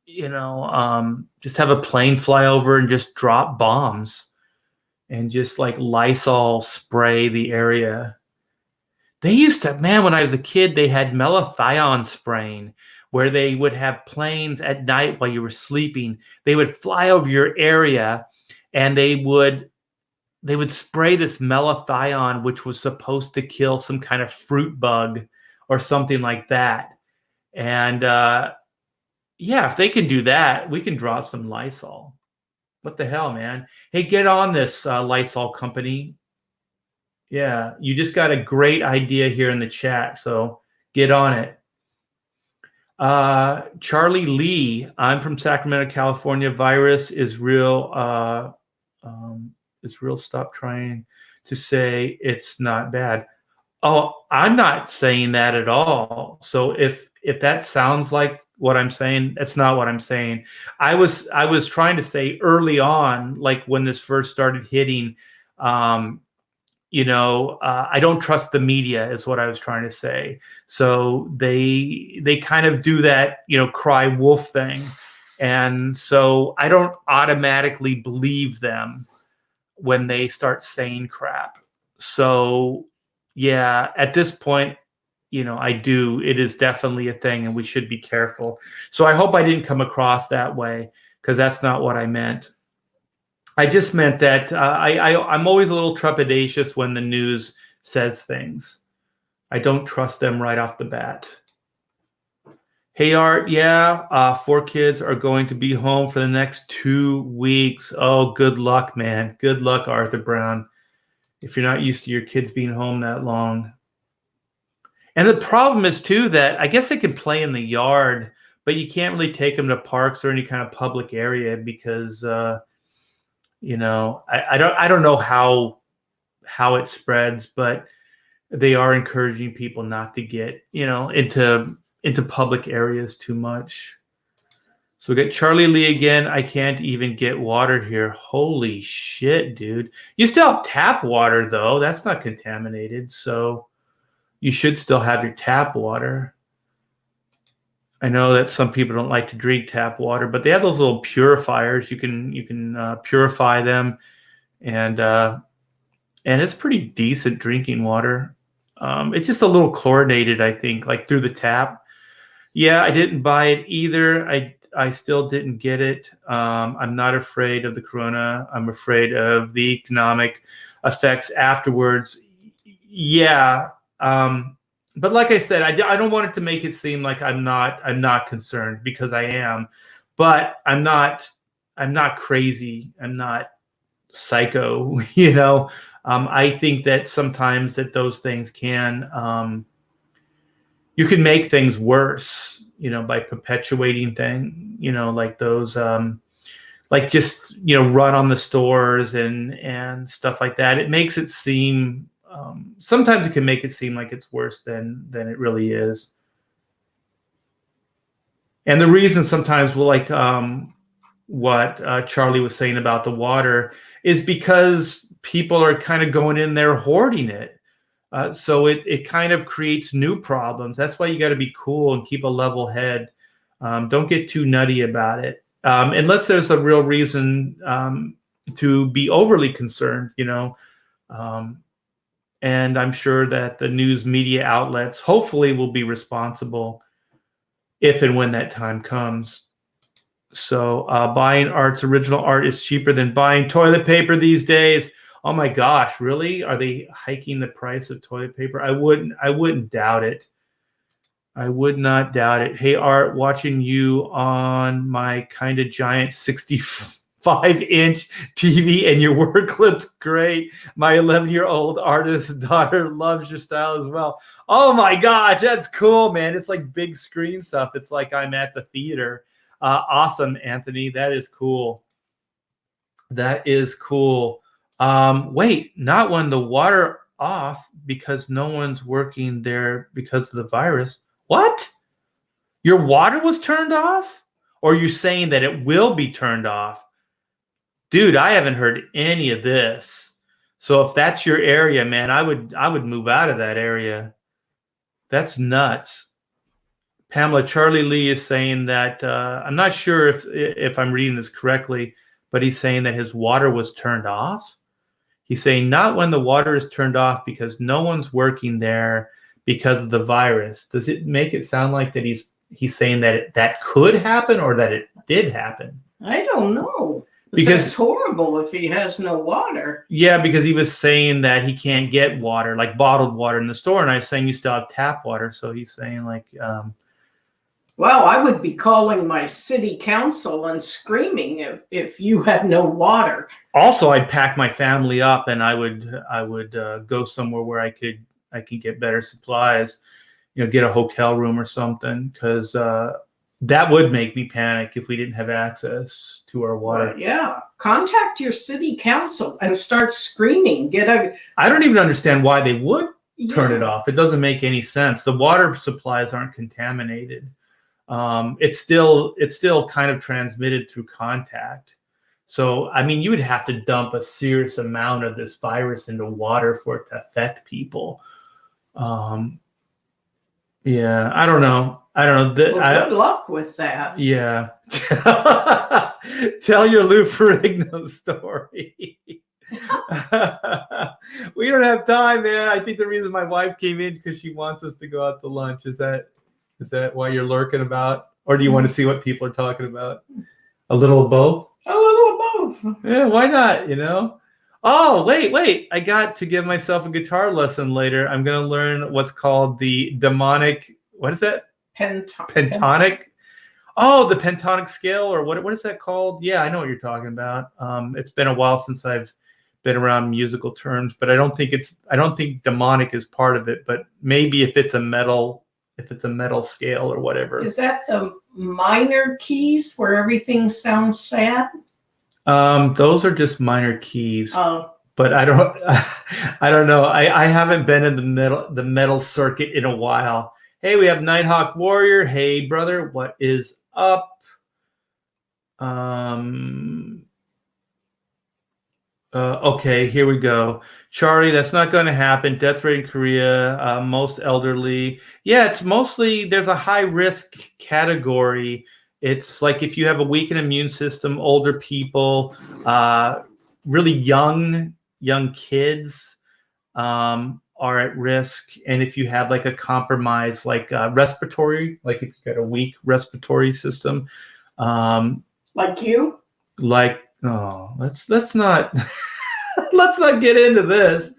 just have a plane fly over and just drop bombs and just like Lysol spray the area. They used to, man, when I was a kid, they had malathion spraying, where they would have planes at night while you were sleeping. They would fly over your area, and they would spray this malathion, which was supposed to kill some kind of fruit bug or something like that. And yeah, if they can do that, we can drop some Lysol. What the hell, man? Hey, get on this, Lysol company. Yeah, you just got a great idea here in the chat, so get on it. Charlie Lee, I'm from Sacramento, California. Virus is real. Stop trying to say it's not bad. Oh, I'm not saying that at all. So if that sounds like what I'm saying, that's not what I'm saying. I was trying to say early on, like when this first started hitting, I don't trust the media is what I was trying to say. So they kind of do that, cry wolf thing. And so I don't automatically believe them when they start saying crap. So yeah, at this point, I do. It is definitely a thing, and we should be careful. So I hope I didn't come across that way, because that's not what I meant. I just meant that I'm always a little trepidatious when the news says things. I don't trust them right off the bat. Hey, Art, yeah, 4 kids are going to be home for the next 2 weeks. Oh, good luck, man. Good luck, Arthur Brown, if you're not used to your kids being home that long. And the problem is, too, that I guess they can play in the yard, but you can't really take them to parks or any kind of public area because, I don't know how it spreads, but they are encouraging people not to get, into public areas too much. So we got Charlie Lee again. I can't even get water here. Holy shit, dude. You still have tap water, though. That's not contaminated, so you should still have your tap water. I know that some people don't like to drink tap water, but they have those little purifiers. You can purify them, and it's pretty decent drinking water. It's just a little chlorinated, I think, like through the tap. Yeah, I didn't buy it either. I still didn't get it. I'm not afraid of the corona. I'm afraid of the economic effects afterwards. Yeah. But like I said, I don't want it to make it seem like I'm not concerned, because I am, but I'm not crazy. I'm not psycho, I think that sometimes that those things can, you can make things worse, by perpetuating things, like those, like just, run on the stores and stuff like that. It makes it seem, sometimes it can make it seem like it's worse than it really is. And the reason sometimes like what Charlie was saying about the water is because people are kind of going in there hoarding it. So it kind of creates new problems. That's why you got to be cool and keep a level head. Don't get too nutty about it. Unless there's a real reason to be overly concerned, and I'm sure that the news media outlets hopefully will be responsible if and when that time comes. So buying Art's original art is cheaper than buying toilet paper these days. Oh my gosh, really? Are they hiking the price of toilet paper? I wouldn't doubt it. I would not doubt it. Hey, Art, watching you on my kind of giant 65-inch TV, and your work looks great. My 11-year-old artist daughter loves your style as well. Oh my gosh, that's cool, man. It's like big screen stuff. It's like I'm at the theater. Awesome, Anthony. That is cool. That is cool. Wait, not when the water off because no one's working there because of the virus. What? Your water was turned off? Or you're saying that it will be turned off? Dude, I haven't heard any of this. So if that's your area, man, I would move out of that area. That's nuts. Pamela, Charlie Lee is saying that I'm not sure if I'm reading this correctly, but he's saying that his water was turned off. He's saying not when the water is turned off because no one's working there because of the virus. Does it make it sound like that he's he's saying that that could happen or that it did happen. I don't know. Because it's horrible if he has no water. Yeah, because he was saying that he can't get water, like bottled water in the store. And I was saying you still have tap water. So he's saying like, well, I would be calling my city council and screaming if you have no water. Also, I'd pack my family up and I would go somewhere where I could get better supplies, get a hotel room or something, because that would make me panic if we didn't have access to our water. Well, yeah, contact your city council and start screaming. I don't even understand why they would turn it off. It doesn't make any sense. The water supplies aren't contaminated. It's still kind of transmitted through contact. So, I mean, you would have to dump a serious amount of this virus into water for it to affect people. Yeah, I don't know. Well, good luck with that. Yeah. Tell your Lou Ferrigno story. We don't have time, man. I think the reason my wife came in because she wants us to go out to lunch. Is that why you're lurking about? Or do you want to see what people are talking about? A little of both? A little of both. Yeah, why not, Oh, wait. I got to give myself a guitar lesson later. I'm going to learn what's called the demonic, what is that? Pentonic. Oh, the pentonic scale, or what is that called? Yeah, I know what you're talking about. It's been a while since I've been around musical terms, but I don't think demonic is part of it, but maybe if it's a metal scale or whatever. Is that the minor keys where everything sounds sad? Those are just minor keys. Oh. But I don't know. I haven't been in the metal circuit in a while. Hey, we have Nighthawk Warrior. Hey, brother, what is up? Okay, here we go. Charlie, that's not going to happen. Death rate in Korea, most elderly. Yeah, it's mostly, there's a high risk category. It's like if you have a weakened immune system, older people, really young kids are at risk. And if you have like a compromise, like respiratory, like if you've got a weak respiratory system. Like you? Let's not let's not get into this.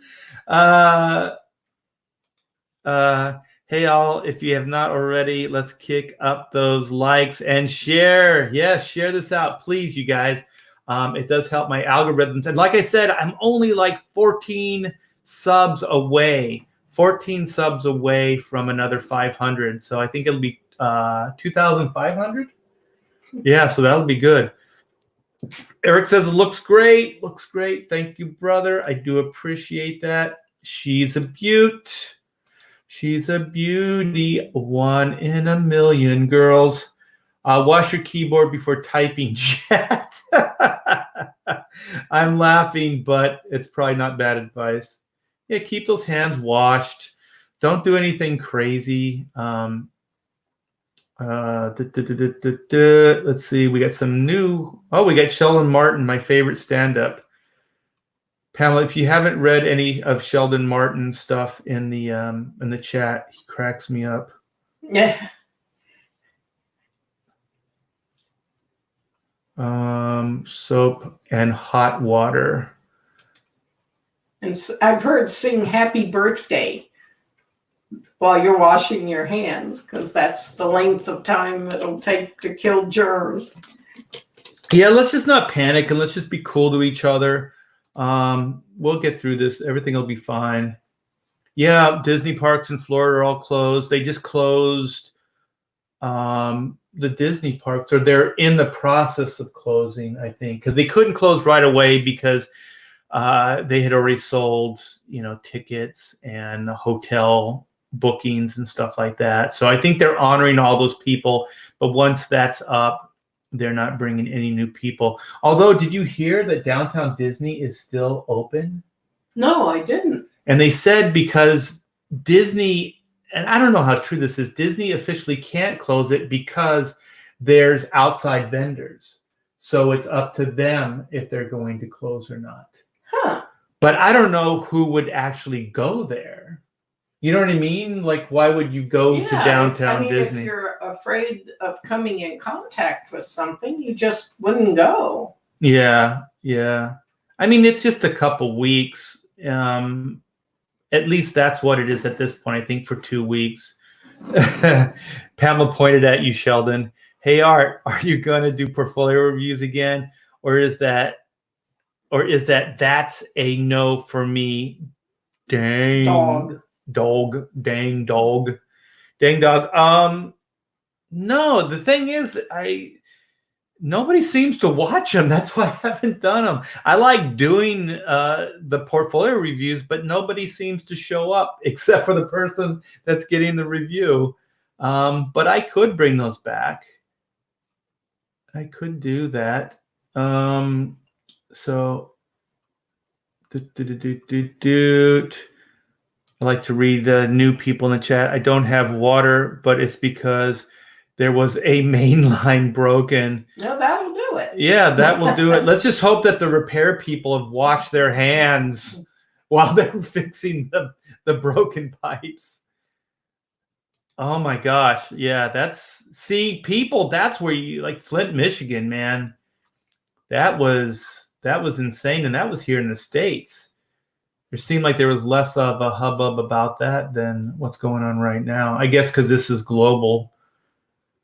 Hey all, if you have not already, let's kick up those likes and share. Yes, share this out, please, you guys. It does help my algorithms. And like I said, I'm only like 14 subs away from another 500. So I think it'll be 2,500. Yeah, so that'll be good. Eric says, looks great. Looks great. Thank you, brother. I do appreciate that. She's a beaut. She's a beauty. 1 in a million, girls. Wash your keyboard before typing, chat. I'm laughing, but it's probably not bad advice. Yeah, keep those hands washed. Don't do anything crazy. Let's see. We got some new. Oh, we got Sheldon Martin, my favorite stand-up. Pamela, if you haven't read any of Sheldon Martin's stuff in the chat, he cracks me up. Yeah. Soap and hot water. And I've heard sing happy birthday while you're washing your hands, because that's the length of time it'll take to kill germs. Yeah, let's just not panic and let's just be cool to each other. We'll get through this. Everything will be fine. Yeah, Disney parks in Florida are all closed. They just closed the Disney parks, or they're in the process of closing, I think, because they couldn't close right away because they had already sold, tickets and hotel bookings and stuff like that. So I think they're honoring all those people. But once that's up, they're not bringing any new people. Although, did you hear that Downtown Disney is still open? No, I didn't. And they said because Disney, and I don't know how true this is, Disney officially can't close it because there's outside vendors. So it's up to them if they're going to close or not. Huh. But I don't know who would actually go there. You know what I mean? Like, why would you go to Yeah, I downtown mean, Disney? if you're afraid of coming in contact with something, you just wouldn't go. Yeah, yeah. I mean, it's just a couple weeks. At least that's what it is at this point. I think for 2 weeks. Pamela pointed at you, Sheldon. Hey, Art, are you gonna do portfolio reviews again, or is that's a no for me? Dang dog, dang dog, dang dog. No, the thing is, nobody seems to watch them. That's why I haven't done them. I like doing the portfolio reviews, but nobody seems to show up except for the person that's getting the review. But I could bring those back. I could do that. So, I like to read new people in the chat. I don't have water, but it's because there was a main line broken. No, that'll do it. Yeah, that will do it. Let's just hope that the repair people have washed their hands while they're fixing the broken pipes. Oh my gosh. Yeah, people, that's where you like Flint, Michigan, man. That was insane. And that was here in the States. It seemed like there was less of a hubbub about that than what's going on right now. I guess because this is global.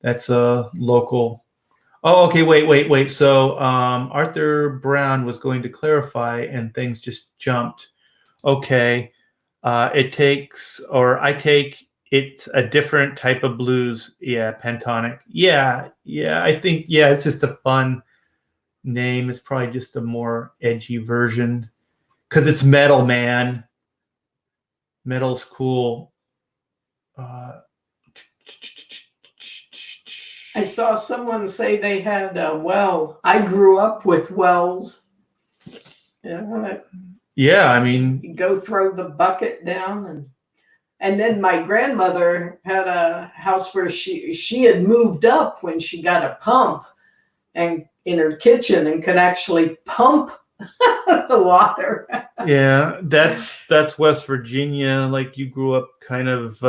That's a local. Oh, okay. Wait. So Arthur Brown was going to clarify, and things just jumped. Okay. I take it's a different type of blues. Yeah, pentonic. Yeah. I think it's just a fun name. It's probably just a more edgy version. Because it's metal, man. Metal's cool. I saw someone say they had a well. I grew up with wells. Yeah, I mean, you go throw the bucket down, and then my grandmother had a house where she had moved up when she got a pump, and in her kitchen, and could actually pump the water. Yeah, that's West Virginia. Like you grew up kind of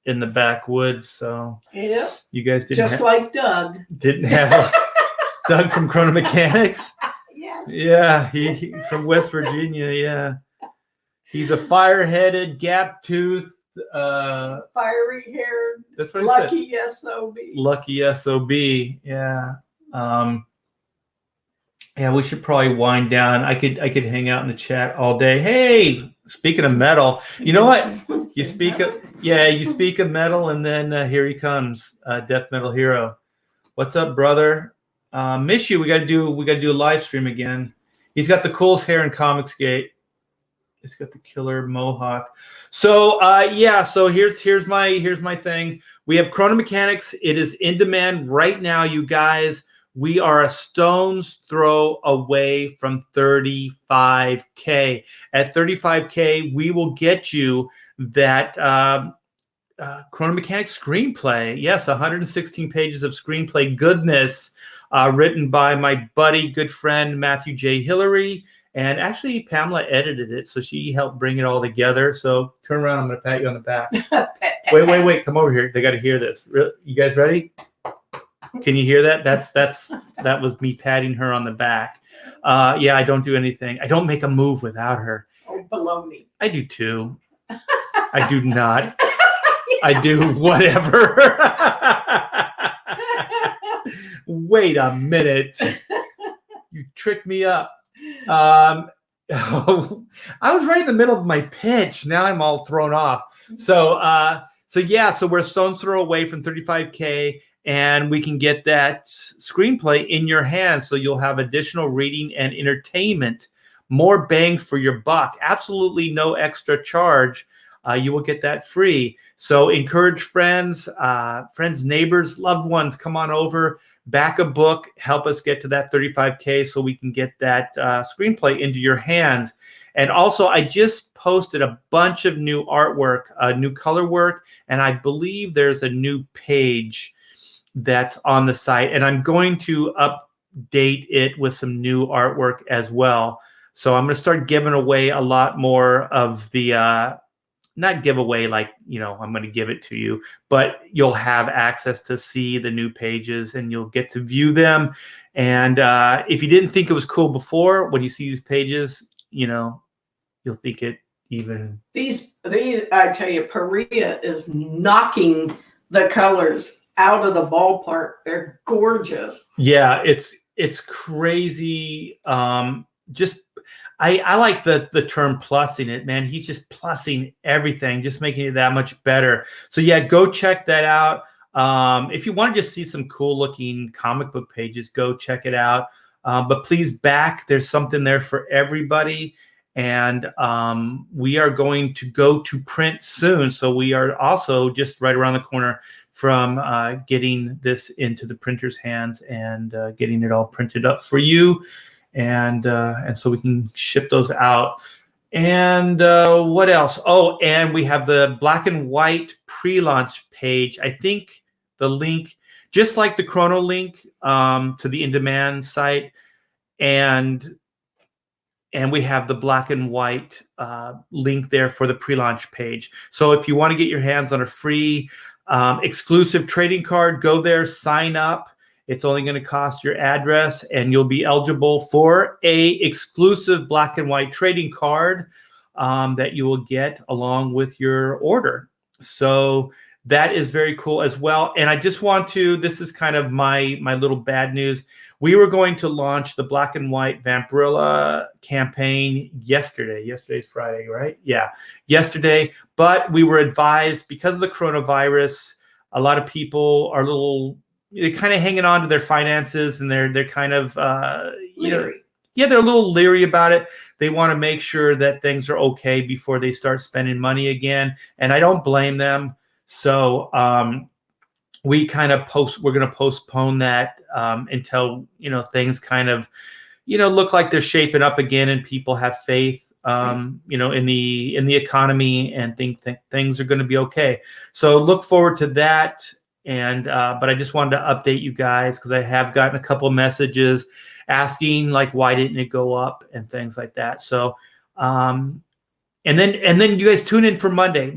in the backwoods, so yeah, you guys like Doug didn't have Doug from Chrono Mechanics. Yeah, he from West Virginia. Yeah, he's a fire-headed, gap-toothed, fiery-haired. That's what lucky I said. SOB. Lucky SOB. Yeah. Yeah, we should probably wind down. I could hang out in the chat all day. Hey, speaking of metal, you know what? You speak of metal, and then here he comes, Death Metal Hero. What's up, brother? Miss you. We gotta do a live stream again. He's got the coolest hair in Comicsgate. He's got the killer mohawk. So so here's my thing. We have Chrono Mechanics. It is in demand right now, you guys. We are a stone's throw away from 35K. At 35K, we will get you that Chrono Mechanics screenplay. Yes, 116 pages of screenplay goodness, written by my buddy, good friend, Matthew J. Hillary. And actually, Pamela edited it, so she helped bring it all together. So turn around. I'm going to pat you on the back. Wait. Come over here. They got to hear this. You guys ready? Can you hear that? That was me patting her on the back. Yeah, I don't do anything. I don't make a move without her. Oh, baloney. I do too. I do not. I do whatever. Wait a minute. You tricked me up. I was right in the middle of my pitch. Now I'm all thrown off. So we're stone's throw away from 35K. And we can get that screenplay in your hands, so you'll have additional reading and entertainment, more bang for your buck. Absolutely no extra charge. You will get that free. So encourage friends, neighbors, loved ones, come on over, back a book, help us get to that 35K so we can get that screenplay into your hands. And also, I just posted a bunch of new artwork, new color work, and I believe there's a new page that's on the site, and I'm going to update it with some new artwork as well. So I'm going to start giving away a lot more of the not giveaway like, I'm going to give it to you, but you'll have access to see the new pages and you'll get to view them. And if you didn't think it was cool before, when you see these pages, you'll think it even. These I tell you, Perea is knocking the colors out of the ballpark. They're gorgeous. Yeah, it's crazy. Just I like the term plussing it, man. He's just plussing everything, just making it that much better. So yeah, go check that out. If you want to just see some cool looking comic book pages, go check it out. But please back. There's something there for everybody. And we are going to go to print soon. So we are also just right around the corner from getting this into the printer's hands and getting it all printed up for you. And so we can ship those out. And what else? Oh, and we have the black and white pre-launch page. I think the link, just like the Chrono link to the in-demand site, and we have the black and white link there for the pre-launch page. So if you want to get your hands on a free exclusive trading card, go there, sign up. It's only going to cost your address, and you'll be eligible for a exclusive black and white trading card that you will get along with your order. So that is very cool as well. And I just want to, this is kind of my little bad news. We were going to launch the black and white Vampirilla campaign yesterday. Yesterday's Friday, right? Yeah, yesterday. But we were advised, because of the coronavirus, a lot of people are they're kind of hanging on to their finances, and they're kind of they're a little leery about it. They want to make sure that things are okay before they start spending money again, and I don't blame them. So we're going to postpone that until things kind of look like they're shaping up again, and people have faith in the economy and think things are going to be okay. So look forward to that. And but I just wanted to update you guys, because I have gotten a couple of messages asking like, why didn't it go up and things like that. So and then you guys tune in for Monday.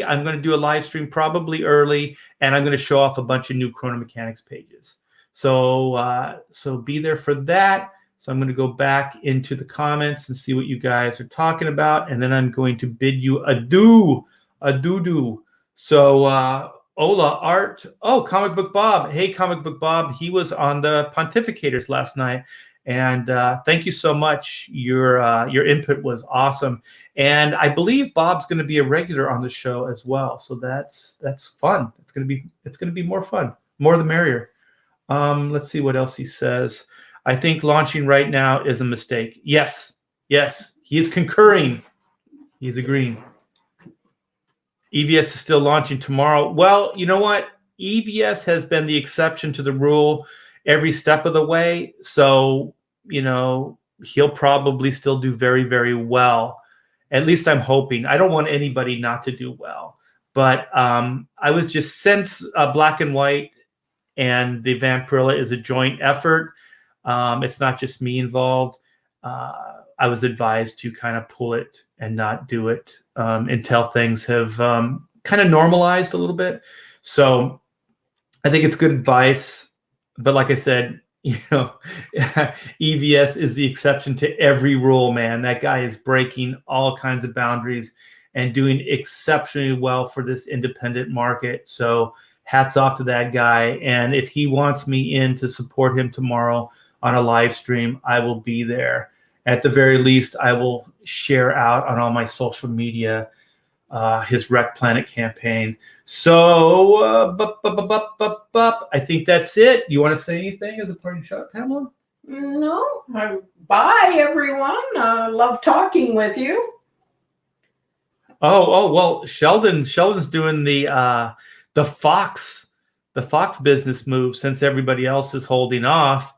I'm going to do a live stream probably early, and I'm going to show off a bunch of new Chrono Mechanics pages. So be there for that. So I'm going to go back into the comments and see what you guys are talking about, and then I'm going to bid you adieu. So Ola Art. Oh, Comic Book Bob. Hey, Comic Book Bob. He was on the Pontificators last night, and thank you so much. Your input was awesome, and I believe Bob's going to be a regular on the show as well. So that's fun. It's going to be more fun. More the merrier. Let's see what else he says. I think launching right now is a mistake. Yes, he is concurring. He's agreeing. EVS is still launching tomorrow. Well, you know what? EVS has been the exception to the rule every step of the way. So, he'll probably still do very, very well. At least I'm hoping. I don't want anybody not to do well. But I was just, since Black and White and the Vampirilla is a joint effort, it's not just me involved. I was advised to kind of pull it and not do it until things have kind of normalized a little bit. So I think it's good advice. But like I said, EVS is the exception to every rule, man. That guy is breaking all kinds of boundaries and doing exceptionally well for this independent market. So hats off to that guy. And if he wants me in to support him tomorrow on a live stream, I will be there. At the very least, I will share out on all my social media his Wreck Planet campaign. So I think that's it. You want to say anything as a parting shot, Pamela? No. Bye, everyone. Love talking with you. Oh well, Sheldon's doing the Fox business move. Since everybody else is holding off,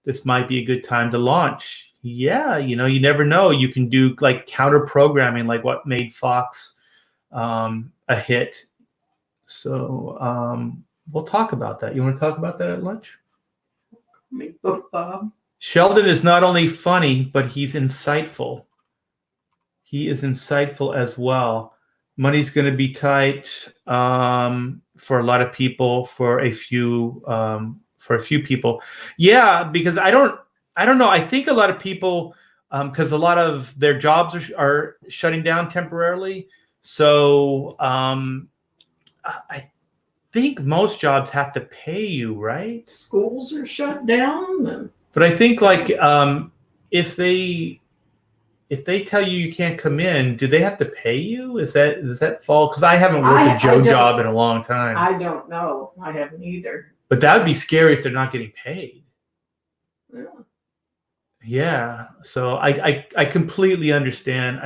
this might be a good time to launch. Yeah, you never know. You can do like counter programming, like what made Fox a hit. So we'll talk about that. You want to talk about that at lunch? Bob. Sheldon is not only funny, but he's insightful. He is insightful as well. money's going to be tight for a lot of people, for a few people. Yeah, because I don't know. I think a lot of people, because a lot of their jobs are shutting down temporarily. So I think most jobs have to pay you, right? Schools are shut down. But I think like if they tell you can't come in, do they have to pay you? Does that fall? Because I haven't worked a job in a long time. I don't know. I haven't either. But that would be scary if they're not getting paid. Yeah. Yeah. So I completely understand.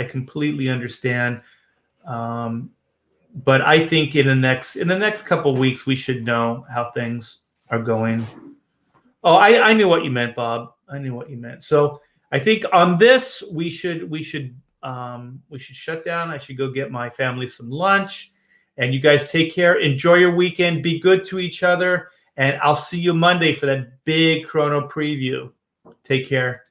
But I think in the next couple of weeks we should know how things are going. Oh, I knew what you meant, Bob. I knew what you meant. So I think on this we should shut down. I should go get my family some lunch, and you guys take care. Enjoy your weekend. Be good to each other, and I'll see you Monday for that big chrono preview. Take care.